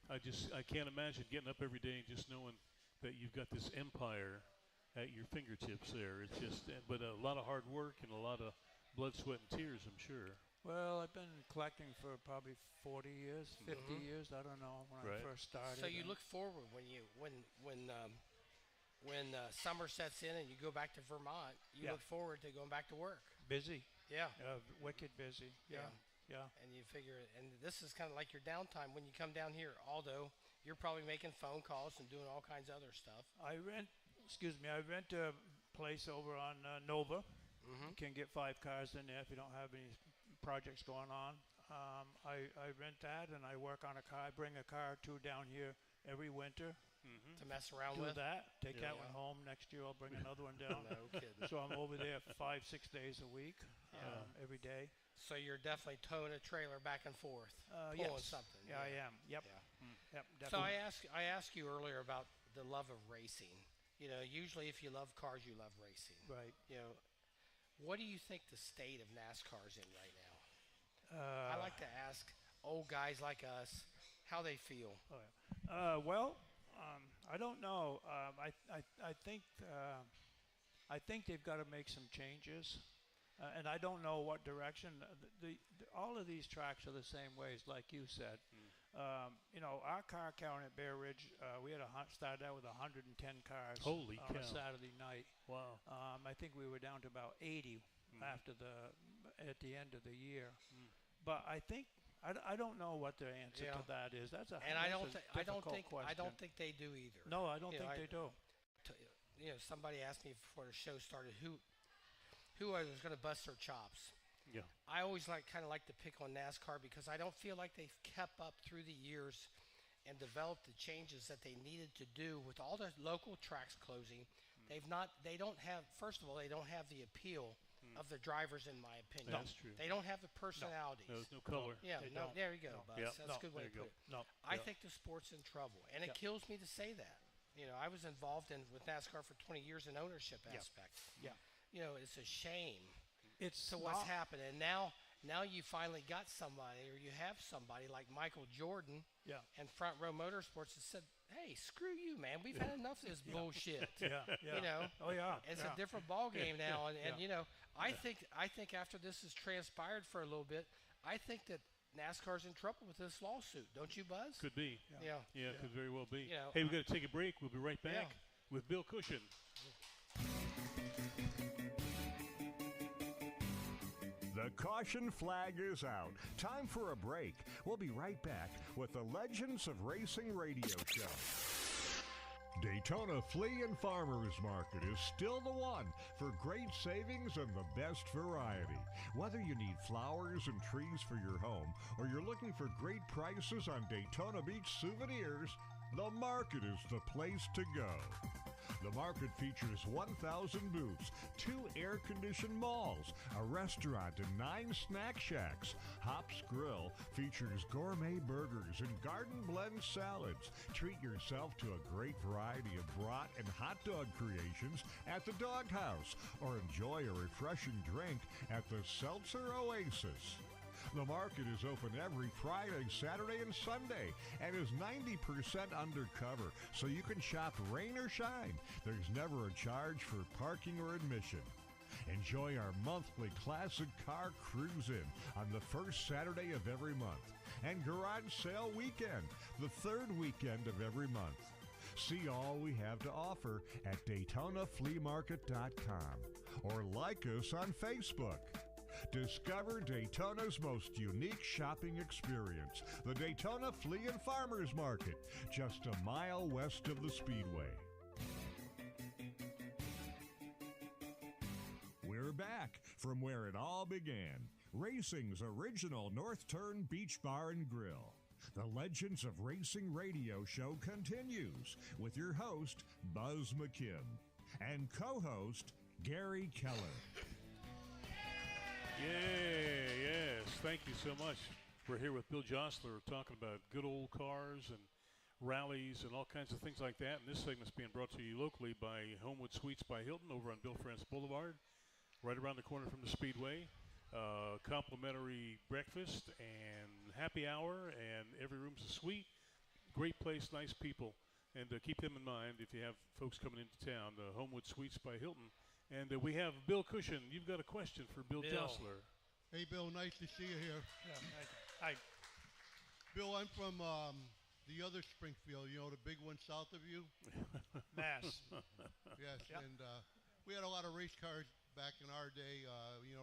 I can't imagine getting up every day and just knowing that you've got this empire at your fingertips there. It's just, but a lot of hard work and a lot of blood, sweat, and tears, I'm sure. Well, I've been collecting for probably 40 years, 50 years. I don't know when I first started. So you look forward when summer sets in and you go back to Vermont. You look forward to going back to work. Busy. Yeah. Wicked busy. Yeah. Yeah. And you figure, and this is kind of like your downtime when you come down here. Although you're probably making phone calls and doing all kinds of other stuff. I rent a place over on Nova. Mm-hmm. You can get 5 cars in there if you don't have any projects going on. I rent that, and I work on a car. I bring a car or two down here every winter. To mess around Do with. that. Take Yeah. that one home. Next year I'll bring another one down. No kidding. So I'm over there 5-6 days a week, every day. So you're definitely towing a trailer back and forth, pulling Yes. something. Yeah, I am. Yep. Yeah. Yep. So Definitely. I asked you earlier about the love of racing. You know, usually if you love cars, you love racing. Right. You know, what do you think the state of NASCAR is in right now? I like to ask old guys like us how they feel. Well, I don't know. I think they've got to make some changes, and I don't know what direction. All of these tracks are the same ways, like you said. You know, our car count at Bear Ridge, we had started out with 110 cars. Holy on a cow. Saturday night. Wow. I think we were down to about 80 at the end of the year. But I think I don't know what their answer Yeah. to that is. That's a And I don't difficult think question. they do either. No, I don't You know, think they do. You know, somebody asked me before the show started who was going to bust their chops. Yeah. I always kind of like to pick on NASCAR because I don't feel like they've kept up through the years and developed the changes that they needed to do with all the local tracks closing. They don't have, first of all, they don't have the appeal of the drivers, in my opinion. That's true. They don't have the personalities. There's no color. Yeah, They no, don't. there you go, No. Buzz. Yep. That's a good way there to you put it. No. I Yeah. think the sport's in trouble, and it Yeah. kills me to say that. You know, I was involved with NASCAR for 20 years in ownership Yeah. aspect. Yeah. You know, it's a shame It's to what's not- happened, and now you finally got somebody, or you have somebody like Michael Jordan Yeah. and Front Row Motorsports that said, "Hey, screw you, man. We've had enough of this bullshit." Yeah. Yeah. You know, Oh yeah. it's yeah. a different ball game now, and Yeah. you know, I think after this has transpired for a little bit, I think that NASCAR's in trouble with this lawsuit. Don't you, Buzz? Could be. Yeah. Yeah, could very well be. You know, Hey, we've got to take a break. We'll be right back Yeah. with Bill Cushion. The caution flag is out. Time for a break. We'll be right back with the Legends of Racing radio show. Daytona Flea and Farmers Market is still the one for great savings and the best variety. Whether you need flowers and trees for your home or you're looking for great prices on Daytona Beach souvenirs, the market is the place to go. The market features 1,000 booths, 2 air-conditioned malls, a restaurant, and 9 snack shacks. Hops Grill features gourmet burgers and garden blend salads. Treat yourself to a great variety of brat and hot dog creations at the Dog House, or enjoy a refreshing drink at the Seltzer Oasis. The market is open every Friday, Saturday, and Sunday, and is 90% undercover, so you can shop rain or shine. There's never a charge for parking or admission. Enjoy our monthly classic car cruise-in on the first Saturday of every month, and garage sale weekend, the third weekend of every month. See all we have to offer at DaytonaFleaMarket.com or like us on Facebook. Discover Daytona's most unique shopping experience, the Daytona Flea and Farmers Market, just a mile west of the Speedway. We're back from where it all began, racing's original North Turn Beach Bar and Grill. The Legends of Racing radio show continues with your host, Buzz McKim, and co-host, Gary Keller. Yes. Thank you so much. We're here with Bill Josler talking about good old cars and rallies and all kinds of things like that. And this segment's being brought to you locally by Homewood Suites by Hilton over on Bill France Boulevard, right around the corner from the Speedway. Complimentary breakfast and happy hour, and every room's a suite. Great place, nice people. And keep them in mind if you have folks coming into town, Homewood Suites by Hilton. And we have Bill Cushion. You've got a question for Bill Josler. Hey, Bill, nice to see you here. Yeah, hi. Bill, I'm from the other Springfield, you know, the big one south of you. Mass. Yes, Yep. and we had a lot of race cars back in our day,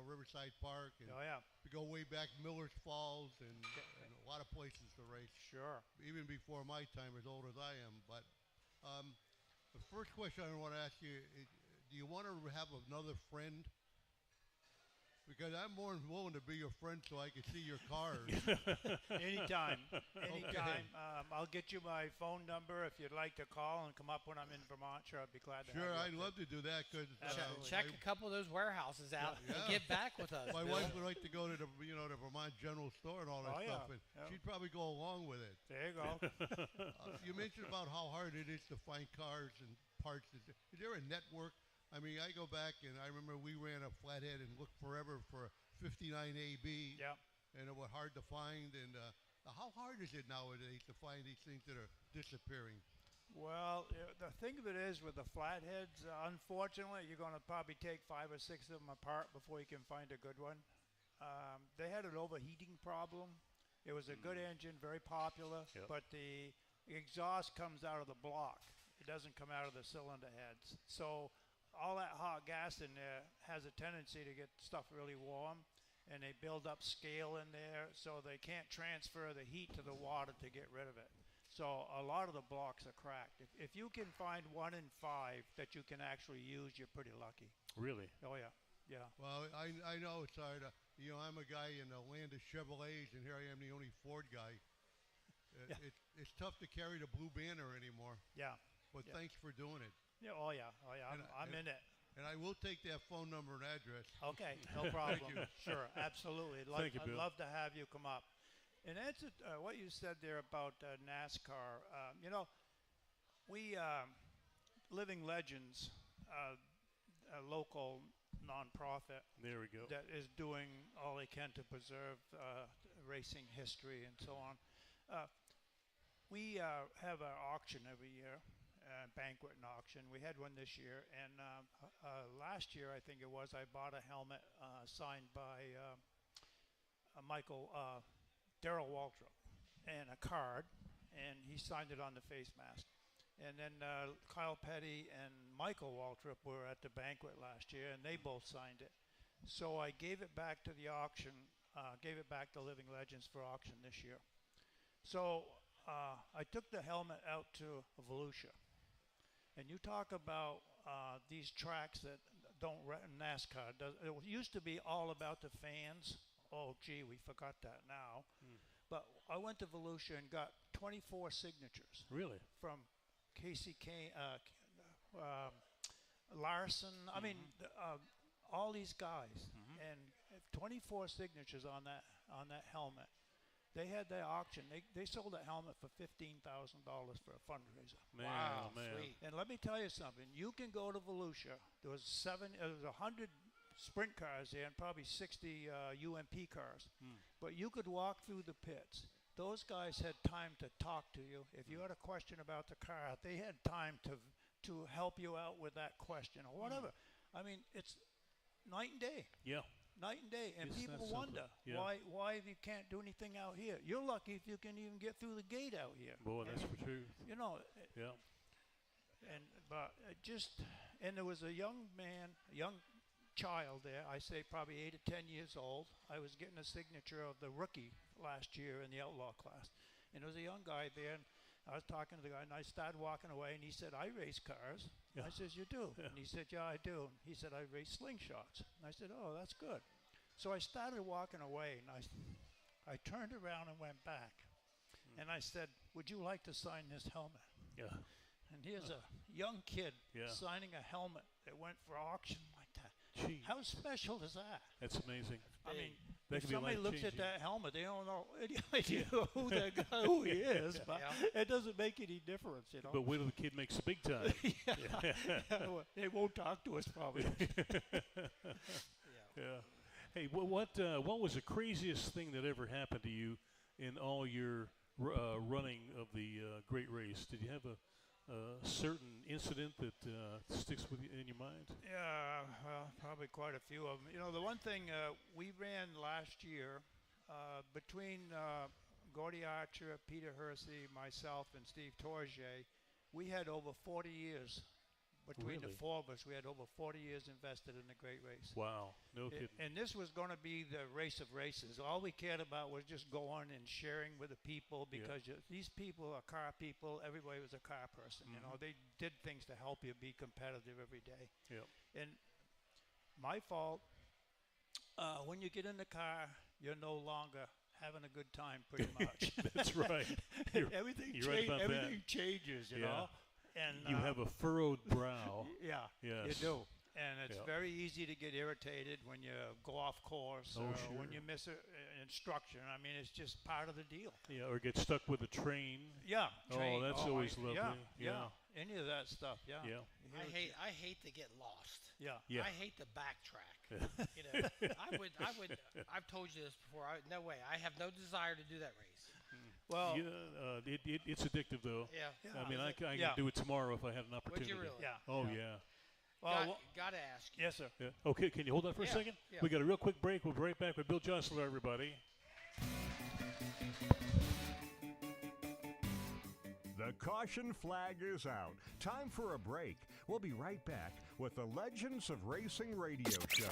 Riverside Park, and Oh yeah, we go way back Miller's Falls and a lot of places to race. sure. Even before my time, as old as I am. But the first question I want to ask you is, do you want to have another friend? Because I'm more than willing to be your friend so I can see your cars. Anytime, anytime. Okay. I'll get you my phone number if you'd like to call and come up when I'm in Vermont. Sure, I'd be glad to. Sure, have I'd you up love to do that because Check a couple of those warehouses out and Yeah. get back with us. my Bill. wife would like to go to the the Vermont General Store and all that Oh, yeah. stuff, and Yeah. she'd probably go along with it. There you go. You mentioned about how hard it is to find cars and parts. Is there a network? I mean, I go back and I remember we ran a flathead and looked forever for a 59 AB. Yeah. And it was hard to find. And how hard is it nowadays to find these things that are disappearing? Well, the thing of it is with the flatheads, unfortunately, you're going to probably take 5 or 6 of them apart before you can find a good one. They had an overheating problem. It was a good engine, very popular, Yep. but the exhaust comes out of the block. It doesn't come out of the cylinder heads. So all that hot gas in there has a tendency to get stuff really warm, and they build up scale in there, so they can't transfer the heat to the water to get rid of it. So a lot of the blocks are cracked. If you can find 1 in 5 that you can actually use, you're pretty lucky. Really? Oh yeah, yeah. Well, I know it's hard. I'm a guy in the land of Chevrolets, and here I am, the only Ford guy. Yeah. It's tough to carry the Blue Banner anymore. Yeah. But Yeah. thanks for doing it. Yeah. Oh yeah. Oh yeah. I'm in it. And I will take that phone number and address. Okay. No problem. you. Sure. Absolutely. Thank you, I'd Bill. love to have you come up. And answer what you said there about NASCAR. We Living Legends, a local nonprofit There we go. that is doing all they can to preserve racing history and so on. We have an auction every year, banquet and auction. We had one this year, and last year I think it was, I bought a helmet signed by Darrell Waltrip, and a card, and he signed it on the face mask. And then Kyle Petty and Michael Waltrip were at the banquet last year, and they both signed it. So I gave it back to the auction, gave it back to Living Legends for auction this year. So I took the helmet out to Volusia. And you talk about these tracks that don't NASCAR. It used to be all about the fans. Oh, gee, we forgot that now. But I went to Volusia and got 24 signatures Really? from Casey Kane, Larson. I mean, all these guys, and 24 signatures on that helmet. They had their auction. They sold that helmet for $15,000 for a fundraiser. Man, Wow, oh, man. sweet. And let me tell you something. You can go to Volusia. There was 100 sprint cars there and probably 60 UMP cars. But you could walk through the pits. Those guys had time to talk to you. If you had a question about the car, they had time to help you out with that question or whatever. I mean, it's night and day. Yeah. Night and day, and It's people that simple. wonder Yeah. why you can't do anything out here. You're lucky if you can even get through the gate out here. Boy, that's for true. You know, Yeah. and there was a young man, a young child there. I say probably 8 or 10 years old. I was getting a signature of the rookie last year in the outlaw class, and there was a young guy there. And I was talking to the guy, and I started walking away, and he said, "I race cars." Yeah. I says, "You do?" Yeah. And he said, "Yeah, I do." And he said, "I race slingshots." And I said, "Oh, that's good." So I started walking away, and I turned around and went back, and I said, "Would you like to sign this helmet?" Yeah. And here's a young kid Yeah. signing a helmet that went for auction like that. Gee, How special is that? that's amazing. I mean, That if could be somebody looks at life-changing. that helmet, they don't know any idea who he is, but Yeah. it doesn't make any difference, you know. But wait till the kid makes big time. They won't talk to us probably. Yeah. Hey, what was the craziest thing that ever happened to you in all your running of the great race? Did you have a certain incident that sticks with you in your mind? Yeah, well, probably quite a few of them. You know, the one thing we ran last year between Gordy Archer, Peter Hersey, myself, and Steve Torge, we had over 40 years between the Really? four of us, we had over 40 years invested in the Great Race. Wow. No kidding. And this was going to be the race of races. All we cared about was just going and sharing with the people because these people are car people. Everybody was a car person. You know, they did things to help you be competitive every day. Yep. And my fault, when you get in the car, you're no longer having a good time pretty much. That's right. Everything you're right about everything that. changes, you Yeah. know. And You have a furrowed brow. yeah, Yes. you do. And it's Yep. very easy to get irritated when you go off course Oh, or sure. when you miss an instruction. I mean, it's just part of the deal. Yeah, or get stuck with a train. Yeah. Oh, that's always lovely. Yeah. Any of that stuff. Yeah. Yeah. I hate to get lost. Yeah. Yeah. I hate to backtrack. You know, I've told you this before. No way. I have no desire to do that race. Well. It's addictive though. Yeah. I mean, I can Yeah. do it tomorrow if I had an Would opportunity. you really? Yeah. Oh yeah. yeah. Well, Gotta ask you. yes, sir. Yeah. Okay, can you hold that for a Yeah, second? yeah. We got a real quick break. We'll be right back with Bill Josler, everybody. The caution flag is out. Time for a break. We'll be right back with the Legends of Racing radio show.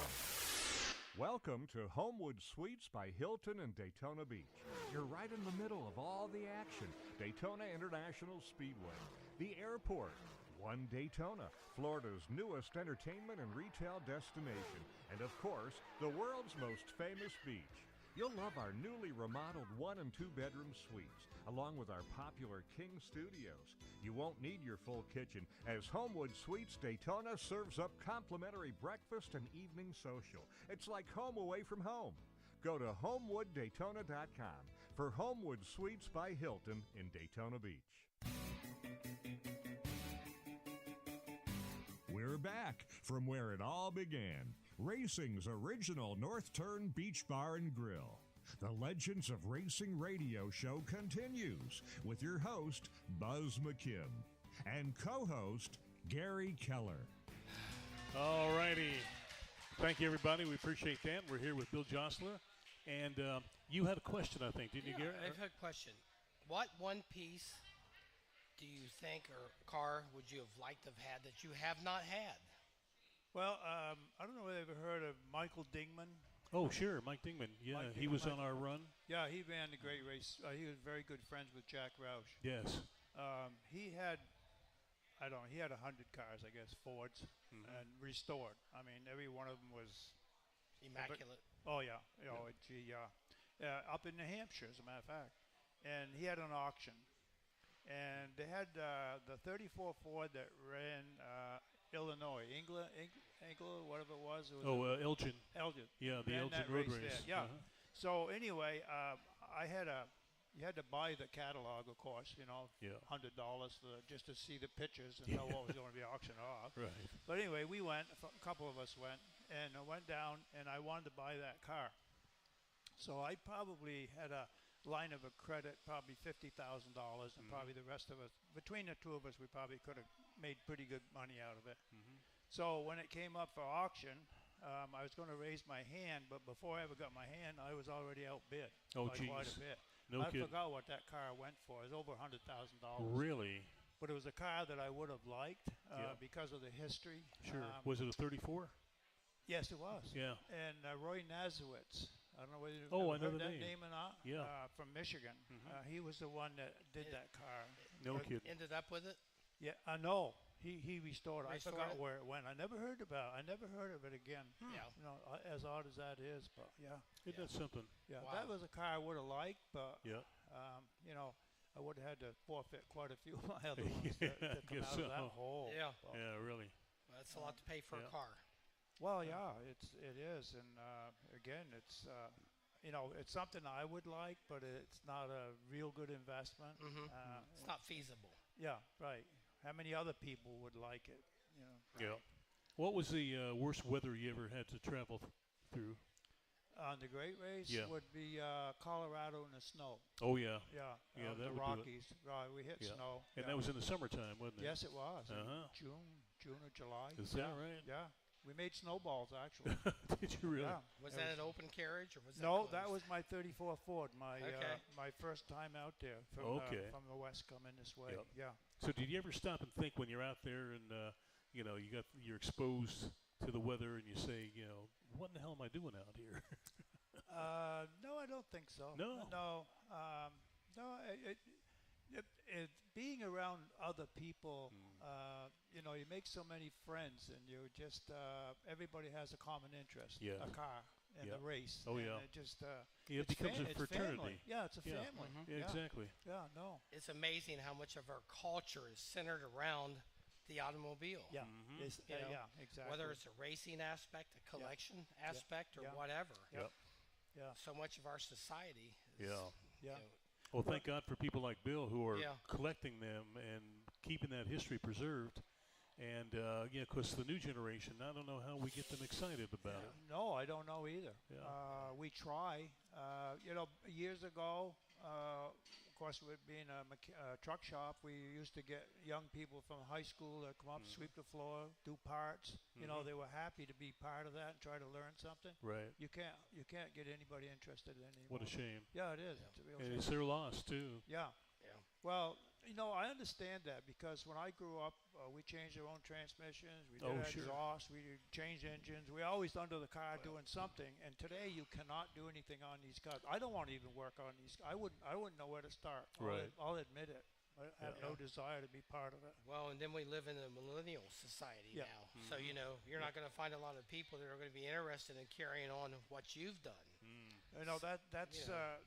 Welcome to Homewood Suites by Hilton in Daytona Beach. You're right in the middle of all the action. Daytona International Speedway, the airport, One Daytona, Florida's newest entertainment and retail destination, and of course, the world's most famous beach. You'll love our newly remodeled 1 and 2 bedroom suites, along with our popular King Studios. You won't need your full kitchen, as Homewood Suites Daytona serves up complimentary breakfast and evening social. It's like home away from home. Go to HomewoodDaytona.com for Homewood Suites by Hilton in Daytona Beach. We're back from where it all began. Racing's original North Turn Beach Bar and Grill. The Legends of Racing radio show continues with your host, Buzz McKim, and co-host, Gary Keller. All righty. Thank you, everybody. We appreciate that. We're here with Bill Josler. And you had a question, I think, didn't you, Gary? I've had a question. What one piece do you think or car would you have liked to have had that you have not had? Well, I don't know whether you've ever heard of Michael Dingman. Oh, sure. Mike Dingman. Yeah, Mike he Dingman, was on Mike our run. Yeah, he ran the Great Race. He was very good friends with Jack Roush. Yes. He had, I don't know, he had 100 cars, I guess, Fords, and restored. I mean, every one of them was Immaculate. Oh yeah, up in New Hampshire, as a matter of fact. And he had an auction, and they had the 34 Ford that ran Illinois, England, whatever it was. Elgin. Elgin. Yeah, the Ran Elgin that Road race Race. there, yeah. So anyway, you had to buy the catalog, of course, Yeah. $100 just to see the pictures and know what was going to be auctioned off. Right. But anyway, we went, a couple of us went, and I went down, and I wanted to buy that car. So I probably had a line of a credit, probably $50,000, and probably the rest of us, between the two of us, we probably could have made pretty good money out of it. So when it came up for auction, I was going to raise my hand, but before I ever got my hand, I was already outbid Oh, by quite geez. a bit. No I kidding. forgot what that car went for. It was over $100,000. Really? But it was a car that I would have liked Yeah. because of the history. Sure. Was it a 34? Yes, it was. Yeah. And Roy Nazowitz, I don't know whether you've Oh, I ever know heard the that name. or not. Yeah. From Michigan. He was the one that did that car. No But kidding. ended up with it? Yeah, I know. He restored it. I Restored forgot it? where it went. I never heard of it again. Yeah. As odd as that is, but yeah. Isn't that something? Yeah, Wow. that was a car I would have liked, but Yeah. I would have had to forfeit quite a few of my other ones to come guess out of that so. hole. Yeah. But- Yeah, really. Well, that's a lot to pay for Yeah. a car. Well, yeah, it is, and again, it's it's something I would like, but it's not a real good investment. It's not feasible. Yeah, right. How many other people would like it? Yeah. What was the worst weather you ever had to travel through? On the Great Race Yeah. would be Colorado in the snow. Oh, yeah. Yeah, Yeah, that the would do it. Rockies. Right, we hit Yeah. snow. And yeah. that was in the summertime, wasn't it? Yes, it was. in Uh-huh. June or July. Is that right? Yeah, we made snowballs actually. Did you really? Yeah. Was It that an open carriage or was that No, closed? that was my 34 Ford. Okay. My first time out there from Okay. from the west coming this way. Yep. Yeah. So did you ever stop and think when you're out there and you're exposed to the weather, and you say, what in the hell am I doing out here? No, I don't think so. No? No. Being around other people, you make so many friends, and you just everybody has a common interest. Yeah. A car and the race. Oh, and yeah. It just It it's becomes a it's fraternity. family. Yeah, it's a Yeah. family. Yeah, exactly. Yeah, no. It's amazing how much of our culture is centered around the automobile. Yeah. Mhm. It's, yeah, exactly. Whether it's a racing aspect, a collection aspect, or Yeah. whatever. Yep. Yeah. So much of our society is, Yeah. Yeah. Well, thank God for people like Bill who are Yeah. collecting them and keeping that history preserved. And, because the new generation, I don't know how we get them excited about it. No, I don't know either. Yeah. We try. Years ago, of course, with being a truck shop, we used to get young people from high school that come up, sweep the floor, do parts. They were happy to be part of that and try to learn something. Right. You can't get anybody interested in anymore. What a shame. Yeah, it is. It's a real And shame. it's their loss, too. Yeah. Yeah. Well, I understand that because when I grew up, we changed our own transmissions, we did Oh, sure. exhaust, we changed engines. We always under the car doing something. And today you cannot do anything on these cars. I don't want to even work on these. I wouldn't know where to start. Right. I'll admit it. I have no desire to be part of it. Well, and then we live in a millennial society Yeah. now. So, you're not going to find a lot of people that are going to be interested in carrying on what you've done.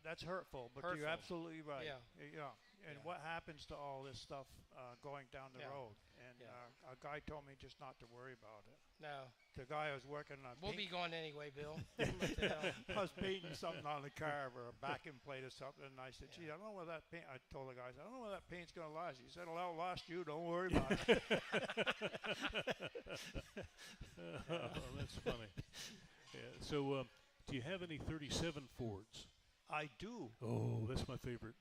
That's hurtful, but Hurtful. you're absolutely right. Yeah. And Yeah. what happens to all this stuff going down the Yeah. road? And Yeah. a guy told me just not to worry about it. No. The guy I was working on. We'll be going anyway, Bill. What the hell? I was painting something on the car or a backing plate or something, and I said, "Gee, I don't know where that paint." I told the guys, "I don't know where that paint's going to last." He said, "It'll outlast you. Don't worry about it." Oh, that's funny. Yeah. So, do you have any 37 Fords? I do. Oh, that's my favorite.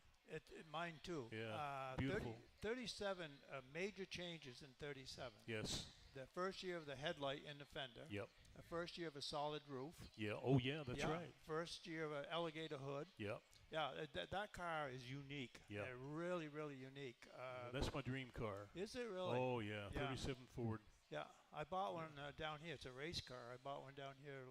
Mine too. Yeah, beautiful. 37 major changes in 37. Yes. The first year of the headlight in the fender. Yep. The first year of a solid roof. Yeah. Oh, yeah. That's right. First year of an alligator hood. Yep. Yeah, that car is unique. Yeah. Really, really unique. That's my dream car. Is it really? Oh, yeah. Yeah. 37 Ford. Yeah, I bought one down here. It's a race car. I bought one down here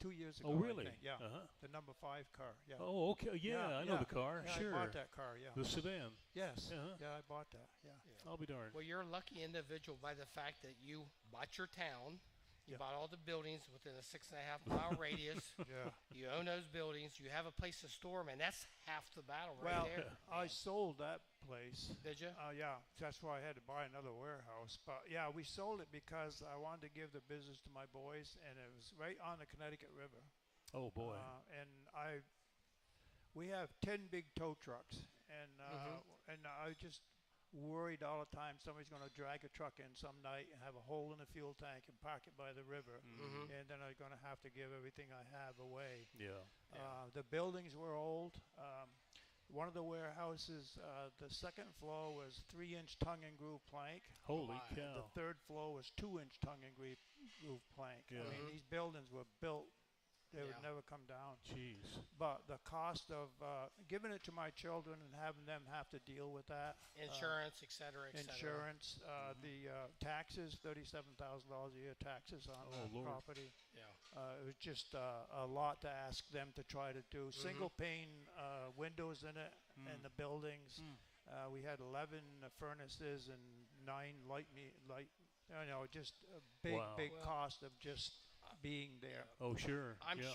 2 years ago. Oh, really? I think. Yeah. Uh-huh. The number 5 car. Yeah. Oh, okay. Yeah, I know the car. Yeah, Sure. I bought that car. Yeah. The sedan. Yes. Uh-huh. Yeah, I bought that. Yeah. I'll be darned. Well, you're a lucky individual by the fact that you bought your town. You Yeah. bought all the buildings within a 6.5-mile radius. Yeah. You own those buildings. You have a place to store them, and that's half the battle Well, right there. I sold that place. Did you? Yeah, that's why I had to buy another warehouse. But yeah, we sold it because I wanted to give the business to my boys, and it was right on the Connecticut River. Oh, boy. We have 10 big tow trucks, and I just worried all the time somebody's going to drag a truck in some night and have a hole in the fuel tank and park it by the river, and then I'm going to have to give everything I have away. Yeah. The buildings were old. One of the warehouses, the second floor was 3-inch tongue and groove plank. Holy Wow. cow. The third floor was 2-inch tongue and groove plank. Yeah. I mean, these buildings were built. They would Yeah. never come down. Jeez. But the cost of giving it to my children and having them have to deal with that. Insurance, et cetera, et cetera. Insurance, the taxes, $37,000 a year taxes on Oh, the Lord. property. Yeah. It was just a lot to ask them to try to do. Single pane windows in it and the buildings. We had 11 furnaces and 9 just a big, Wow. big Well- cost of just being there. Oh, sure. I'm yeah.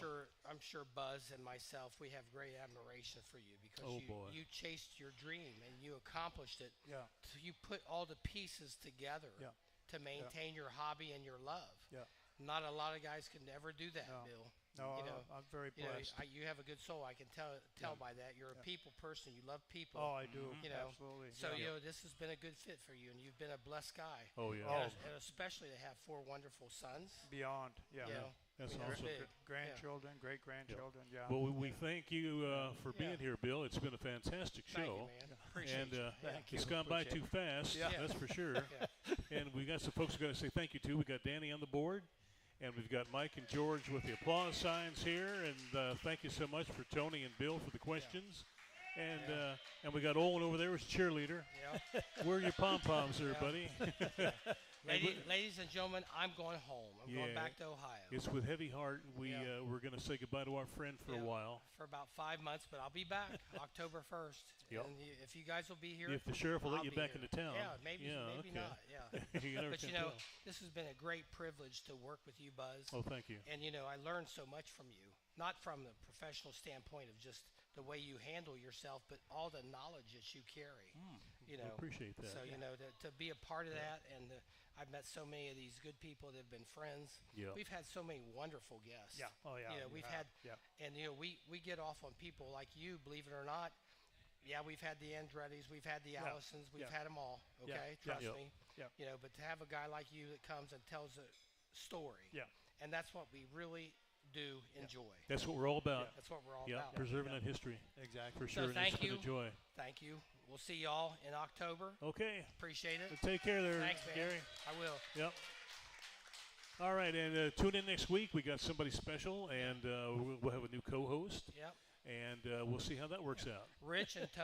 sure Buzz and myself, we have great admiration for you because Oh, boy. you chased your dream and you accomplished it. Yeah. So you put all the pieces together Yeah. to maintain your hobby and your love. Yeah. Not a lot of guys can ever do that, No. Bill. No, You know, I'm very You know, blessed. you have a good soul. I can tell by that. You're a people person. You love people. Oh, I do. You know, Absolutely. So yeah. this has been a good fit for you, and you've been a blessed guy. Oh, yeah. And especially to have 4 wonderful sons. Beyond. Yeah. You know, That's I mean, awesome. big. Grandchildren, great grandchildren. Yeah. Well, we thank you for being Yeah. here, Bill. It's been a fantastic Thank show. you, man. Appreciate And you. Thank you. it's gone by Appreciate too fast, Yeah. that's for sure. Yeah. And we got some folks who got to say thank you to. We got Danny on the board, and we've got Mike and George with the applause signs here. And thank you so much for Tony and Bill for the questions. And we got Olin over there as cheerleader. Yeah. Where are your pom poms there, Yeah. buddy? Ladies and gentlemen, I'm going home. I'm going back to Ohio. It's with heavy heart. We're going to say goodbye to our friend for a while. For about 5 months, but I'll be back October 1st. Yep. And if you guys will be here. If the sheriff will let you back here. into town. Yeah, maybe okay. not. Yeah. But this has been a great privilege to work with you, Buzz. Oh, thank you. And I learned so much from you. Not from the professional standpoint of just the way you handle yourself, but all the knowledge that you carry. I appreciate that. So to be a part of that, and I've met so many of these good people that have been friends. Yeah. We've had so many wonderful guests. Yeah. Oh yeah. We've had, and we get off on people like you, believe it or not. Yeah, we've had the Andrettis, we've had the Allisons, we've had them all. Okay, trust me. Yeah. But to have a guy like you that comes and tells a story. Yeah. And that's what we really do enjoy. That's what we're all about. That's what we're all about. Preserving that history. Exactly. For sure. So thank you. Enjoy. Thank you. We'll see y'all in October. Okay. Appreciate it. Take care there, Thanks, man. Gary. I will. Yep. All right, and tune in next week. We got somebody special, and we'll have a new co-host. Yep. And we'll see how that works out. Rich and Tony.